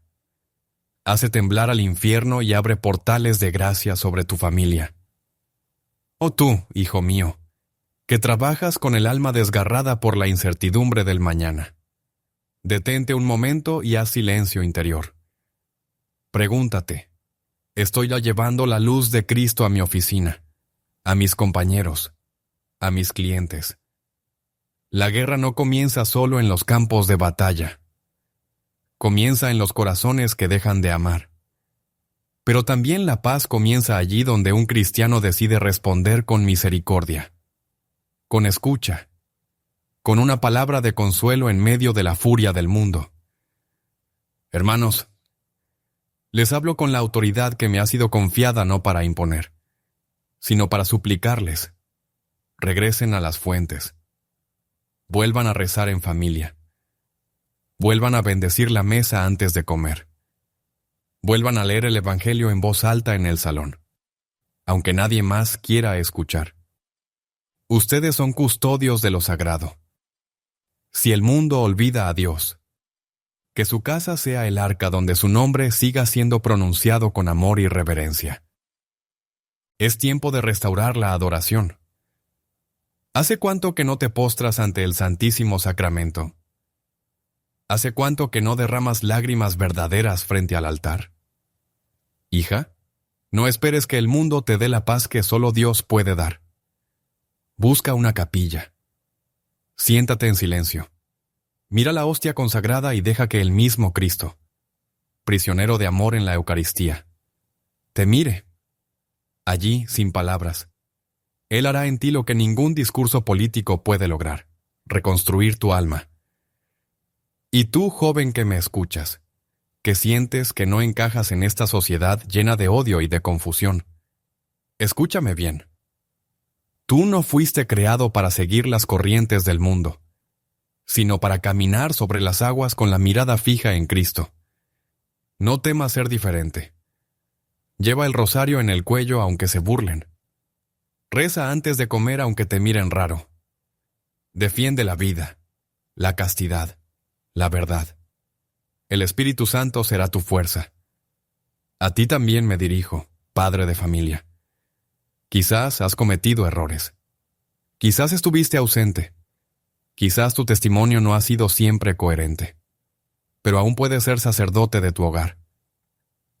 hace temblar al infierno y abre portales de gracia sobre tu familia. Oh tú, hijo mío, que trabajas con el alma desgarrada por la incertidumbre del mañana. Detente un momento y haz silencio interior. Pregúntate, ¿estoy ya llevando la luz de Cristo a mi oficina, a mis compañeros, a mis clientes? La guerra no comienza solo en los campos de batalla. Comienza en los corazones que dejan de amar. Pero también la paz comienza allí donde un cristiano decide responder con misericordia, con escucha, con una palabra de consuelo en medio de la furia del mundo. Hermanos, les hablo con la autoridad que me ha sido confiada no para imponer, sino para suplicarles. Regresen a las fuentes. Vuelvan a rezar en familia. Vuelvan a bendecir la mesa antes de comer. Vuelvan a leer el Evangelio en voz alta en el salón, aunque nadie más quiera escuchar. Ustedes son custodios de lo sagrado. Si el mundo olvida a Dios, que su casa sea el arca donde su nombre siga siendo pronunciado con amor y reverencia. Es tiempo de restaurar la adoración. ¿Hace cuánto que no te postras ante el Santísimo Sacramento? ¿Hace cuánto que no derramas lágrimas verdaderas frente al altar? Hija, no esperes que el mundo te dé la paz que solo Dios puede dar. Busca una capilla. Siéntate en silencio. Mira la hostia consagrada y deja que el mismo Cristo, prisionero de amor en la Eucaristía, te mire. Allí, sin palabras, Él hará en ti lo que ningún discurso político puede lograr: reconstruir tu alma. Y tú, joven que me escuchas, que sientes que no encajas en esta sociedad llena de odio y de confusión, escúchame bien. Tú no fuiste creado para seguir las corrientes del mundo, sino para caminar sobre las aguas con la mirada fija en Cristo. No temas ser diferente. Lleva el rosario en el cuello aunque se burlen. Reza antes de comer aunque te miren raro. Defiende la vida, la castidad, la verdad. El Espíritu Santo será tu fuerza. A ti también me dirijo, padre de familia. Quizás has cometido errores. Quizás estuviste ausente. Quizás tu testimonio no ha sido siempre coherente. Pero aún puedes ser sacerdote de tu hogar.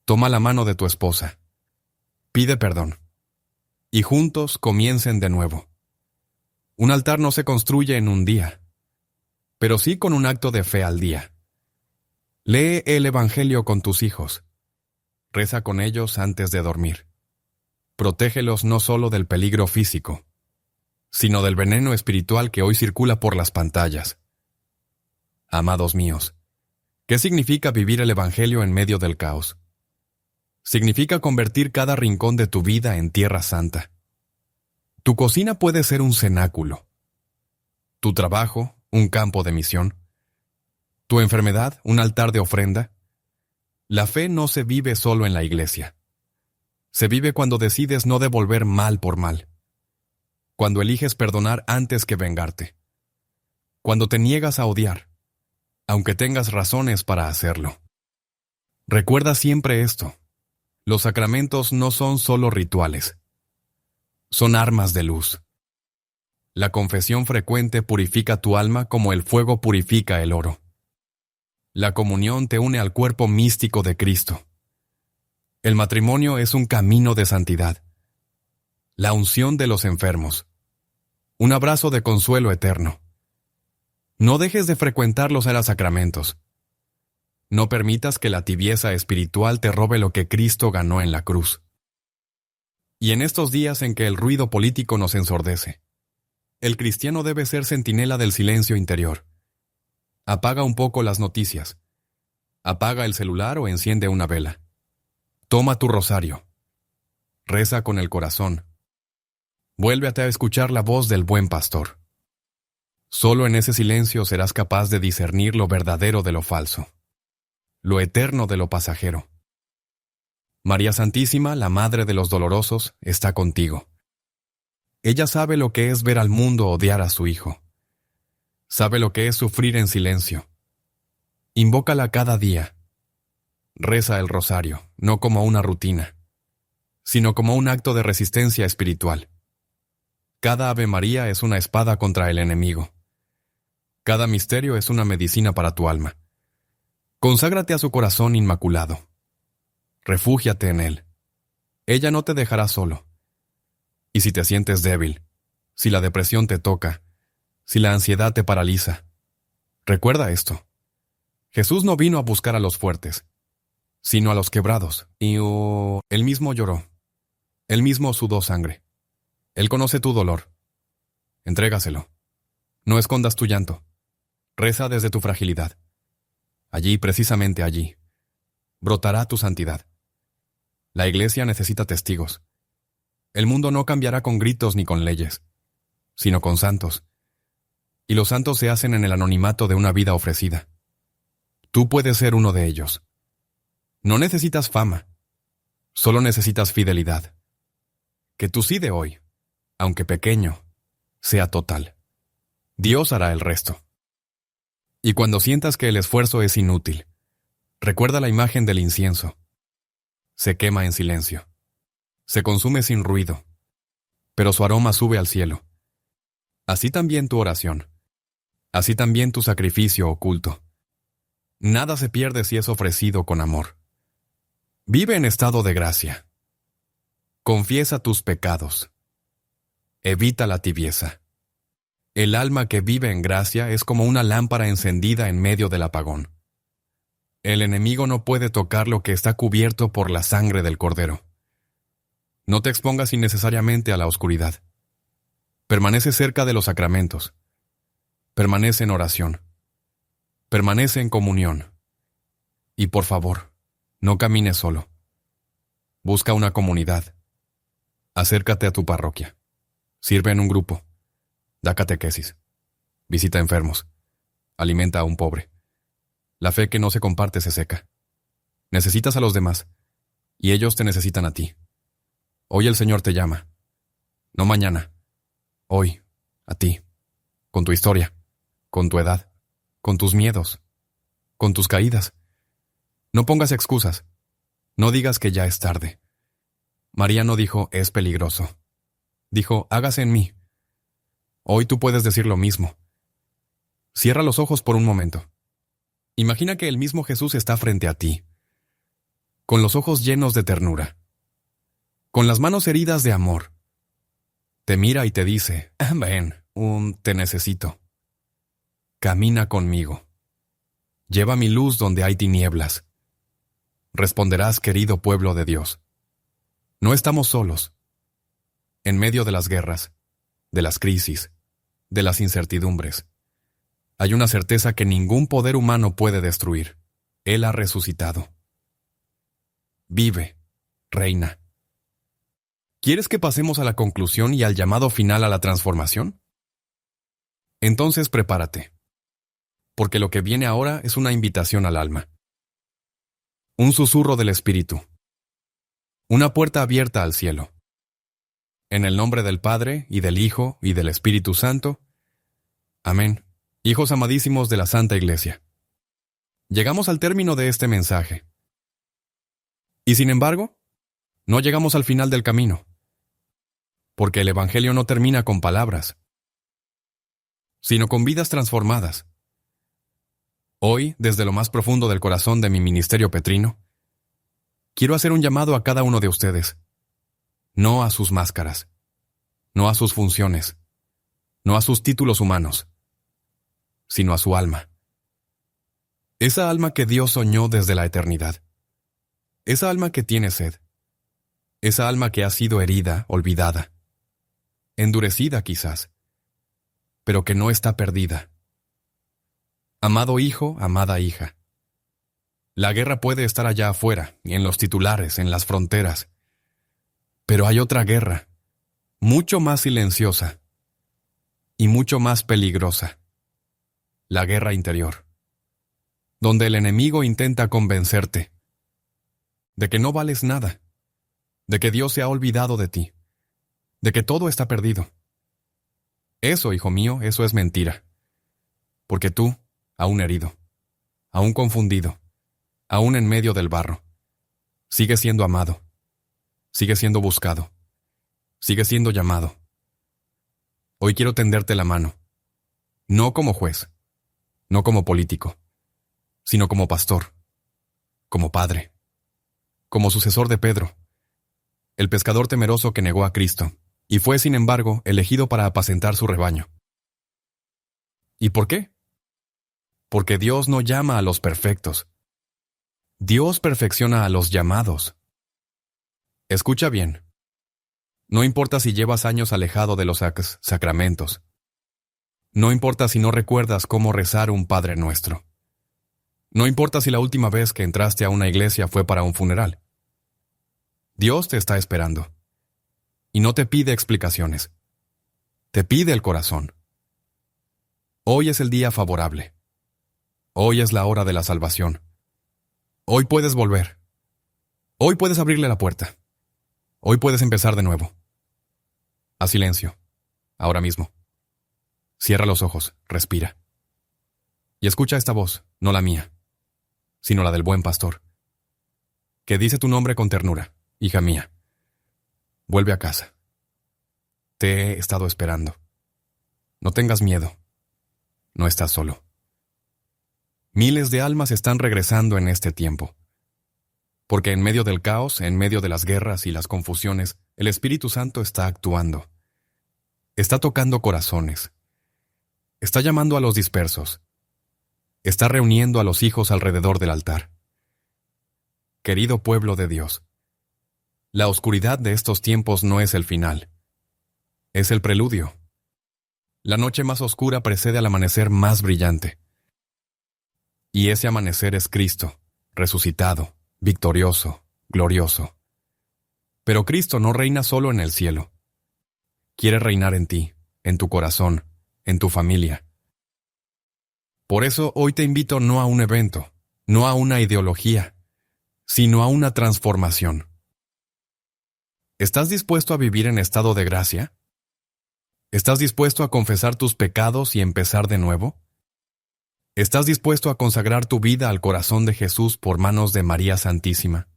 Toma la mano de tu esposa. Pide perdón. Y juntos comiencen de nuevo. Un altar no se construye en un día, pero sí con un acto de fe al día. Lee el Evangelio con tus hijos. Reza con ellos antes de dormir. Protégelos no solo del peligro físico, sino del veneno espiritual que hoy circula por las pantallas. Amados míos, ¿qué significa vivir el Evangelio en medio del caos? Significa convertir cada rincón de tu vida en tierra santa. Tu cocina puede ser un cenáculo. Tu trabajo, un campo de misión. Tu enfermedad, un altar de ofrenda. La fe no se vive solo en la iglesia. Se vive cuando decides no devolver mal por mal. Cuando eliges perdonar antes que vengarte. Cuando te niegas a odiar, aunque tengas razones para hacerlo. Recuerda siempre esto. Los sacramentos no son solo rituales. Son armas de luz. La confesión frecuente purifica tu alma como el fuego purifica el oro. La comunión te une al cuerpo místico de Cristo. El matrimonio es un camino de santidad. La unción de los enfermos. Un abrazo de consuelo eterno. No dejes de frecuentar los sacramentos. No permitas que la tibieza espiritual te robe lo que Cristo ganó en la cruz. Y en estos días en que el ruido político nos ensordece, el cristiano debe ser centinela del silencio interior. Apaga un poco las noticias. Apaga el celular o enciende una vela. Toma tu rosario. Reza con el corazón. Vuélvete a escuchar la voz del buen pastor. Solo en ese silencio serás capaz de discernir lo verdadero de lo falso, lo eterno de lo pasajero. María Santísima, la Madre de los Dolorosos, está contigo. Ella sabe lo que es ver al mundo odiar a su Hijo. Sabe lo que es sufrir en silencio. Invócala cada día. Reza el rosario, no como una rutina, sino como un acto de resistencia espiritual. Cada Ave María es una espada contra el enemigo. Cada misterio es una medicina para tu alma. Conságrate a su corazón inmaculado. Refúgiate en él. Ella no te dejará solo. Y si te sientes débil, si la depresión te toca, si la ansiedad te paraliza, recuerda esto. Jesús no vino a buscar a los fuertes, sino a los quebrados. Y él mismo lloró. Él mismo sudó sangre. Él conoce tu dolor. Entrégaselo. No escondas tu llanto. Reza desde tu fragilidad. Allí, precisamente allí, brotará tu santidad. La Iglesia necesita testigos. El mundo no cambiará con gritos ni con leyes, sino con santos. Y los santos se hacen en el anonimato de una vida ofrecida. Tú puedes ser uno de ellos. No necesitas fama, solo necesitas fidelidad. Que tu sí de hoy, aunque pequeño, sea total. Dios hará el resto. Y cuando sientas que el esfuerzo es inútil, recuerda la imagen del incienso. Se quema en silencio. Se consume sin ruido, pero su aroma sube al cielo. Así también tu oración. Así también tu sacrificio oculto. Nada se pierde si es ofrecido con amor. Vive en estado de gracia. Confiesa tus pecados. Evita la tibieza. El alma que vive en gracia es como una lámpara encendida en medio del apagón. El enemigo no puede tocar lo que está cubierto por la sangre del Cordero. No te expongas innecesariamente a la oscuridad. Permanece cerca de los sacramentos. Permanece en oración. Permanece en comunión. Y por favor, no camines solo. Busca una comunidad. Acércate a tu parroquia. Sirve en un grupo. Da catequesis. Visita enfermos. Alimenta a un pobre. La fe que no se comparte se seca. Necesitas a los demás, y ellos te necesitan a ti. Hoy el Señor te llama. No mañana. Hoy, a ti. Con tu historia. Con tu edad. Con tus miedos. Con tus caídas. No pongas excusas. No digas que ya es tarde. María no dijo, es peligroso. Dijo, hágase en mí. Hoy tú puedes decir lo mismo. Cierra los ojos por un momento. Imagina que el mismo Jesús está frente a ti, con los ojos llenos de ternura, con las manos heridas de amor. Te mira y te dice, ven, te necesito. Camina conmigo. Lleva mi luz donde hay tinieblas. Responderás, querido pueblo de Dios. No estamos solos. En medio de las guerras, de las crisis, de las incertidumbres, hay una certeza que ningún poder humano puede destruir. Él ha resucitado. Vive, reina. ¿Quieres que pasemos a la conclusión y al llamado final a la transformación? Entonces prepárate, porque lo que viene ahora es una invitación al alma. Un susurro del Espíritu. Una puerta abierta al cielo. En el nombre del Padre, y del Hijo, y del Espíritu Santo. Amén. Hijos amadísimos de la Santa Iglesia. Llegamos al término de este mensaje. Y sin embargo, no llegamos al final del camino, porque el Evangelio no termina con palabras, sino con vidas transformadas. Hoy, desde lo más profundo del corazón de mi ministerio petrino, quiero hacer un llamado a cada uno de ustedes, no a sus máscaras, no a sus funciones, no a sus títulos humanos, sino a su alma. Esa alma que Dios soñó desde la eternidad. Esa alma que tiene sed. Esa alma que ha sido herida, olvidada, endurecida quizás, pero que no está perdida. Amado hijo, amada hija. La guerra puede estar allá afuera, en los titulares, en las fronteras, Pero hay otra guerra, mucho más silenciosa y mucho más peligrosa. La guerra interior, donde el enemigo intenta convencerte de que no vales nada, de que Dios se ha olvidado de ti, de que todo está perdido. Eso, hijo mío, eso es mentira. Porque tú, aún herido, aún confundido, aún en medio del barro, sigues siendo amado, sigues siendo buscado, sigues siendo llamado. Hoy quiero tenderte la mano, no como juez, no como político, sino como pastor, como padre, como sucesor de Pedro, el pescador temeroso que negó a Cristo, y fue, sin embargo, elegido para apacentar su rebaño. ¿Y por qué? Porque Dios no llama a los perfectos. Dios perfecciona a los llamados. Escucha bien. No importa si llevas años alejado de los sacramentos. No importa si no recuerdas cómo rezar un Padre Nuestro. No importa si la última vez que entraste a una iglesia fue para un funeral. Dios te está esperando. Y no te pide explicaciones. Te pide el corazón. Hoy es el día favorable. Hoy es la hora de la salvación. Hoy puedes volver. Hoy puedes abrirle la puerta. Hoy puedes empezar de nuevo. Haz silencio. Ahora mismo. Cierra los ojos, respira. Y escucha esta voz, no la mía, sino la del buen pastor, que dice tu nombre con ternura, hija mía. Vuelve a casa. Te he estado esperando. No tengas miedo. No estás solo. Miles de almas están regresando en este tiempo. Porque en medio del caos, en medio de las guerras y las confusiones, el Espíritu Santo está actuando. Está tocando corazones. Está llamando a los dispersos. Está reuniendo a los hijos alrededor del altar. Querido pueblo de Dios, la oscuridad de estos tiempos no es el final. Es el preludio. La noche más oscura precede al amanecer más brillante. Y ese amanecer es Cristo, resucitado, victorioso, glorioso. Pero Cristo no reina solo en el cielo. Quiere reinar en ti, en tu corazón, en tu familia. Por eso hoy te invito no a un evento, no a una ideología, sino a una transformación. ¿Estás dispuesto a vivir en estado de gracia? ¿Estás dispuesto a confesar tus pecados y empezar de nuevo? ¿Estás dispuesto a consagrar tu vida al corazón de Jesús por manos de María Santísima?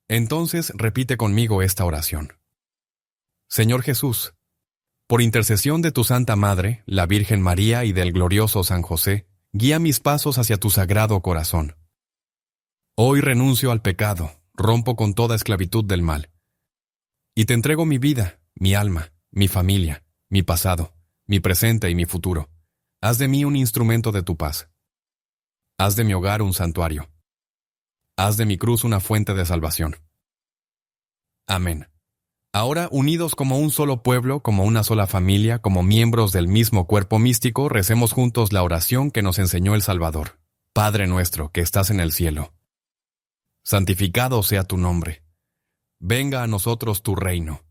Entonces repite conmigo esta oración. Señor Jesús, por intercesión de tu Santa Madre, la Virgen María y del glorioso San José, guía mis pasos hacia tu sagrado corazón. Hoy renuncio al pecado, rompo con toda esclavitud del mal. Y te entrego mi vida, mi alma, mi familia, mi pasado, mi presente y mi futuro. Haz de mí un instrumento de tu paz. Haz de mi hogar un santuario. Haz de mi cruz una fuente de salvación. Amén. Ahora, unidos como un solo pueblo, como una sola familia, como miembros del mismo cuerpo místico, recemos juntos la oración que nos enseñó el Salvador. Padre nuestro, que estás en el cielo. Santificado sea tu nombre. Venga a nosotros tu reino.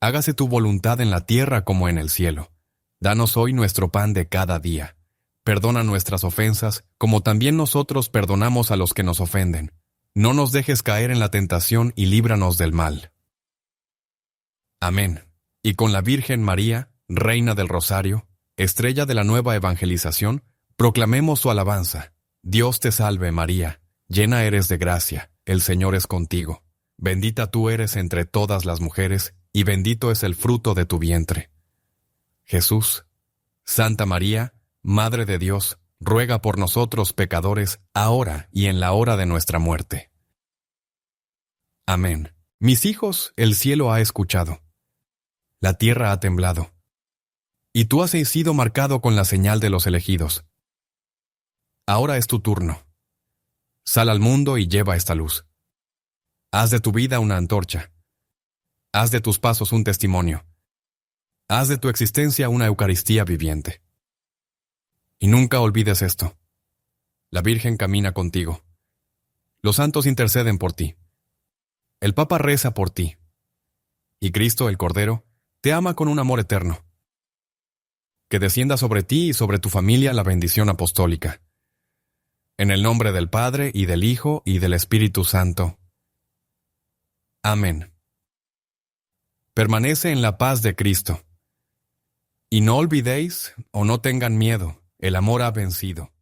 Hágase tu voluntad en la tierra como en el cielo. Danos hoy nuestro pan de cada día. Perdona nuestras ofensas, como también nosotros perdonamos a los que nos ofenden. No nos dejes caer en la tentación y líbranos del mal. Amén. Y con la Virgen María, Reina del Rosario, estrella de la nueva evangelización, proclamemos su alabanza. Dios te salve, María, llena eres de gracia, el Señor es contigo. Bendita tú eres entre todas las mujeres, y bendito es el fruto de tu vientre. Jesús, Santa María, Madre de Dios, ruega por nosotros pecadores, ahora y en la hora de nuestra muerte. Amén. Mis hijos, el cielo ha escuchado. La tierra ha temblado. Y tú has sido marcado con la señal de los elegidos. Ahora es tu turno. Sal al mundo y lleva esta luz. Haz de tu vida una antorcha. Haz de tus pasos un testimonio. Haz de tu existencia una Eucaristía viviente. Y nunca olvides esto. La Virgen camina contigo. Los santos interceden por ti. El Papa reza por ti. y Cristo, el Cordero, te ama con un amor eterno. Que descienda sobre ti y sobre tu familia la bendición apostólica. En el nombre del Padre, y del Hijo, y del Espíritu Santo. Amén. Permanece en la paz de Cristo. Y no olvidéis, o no tengan miedo, el amor ha vencido.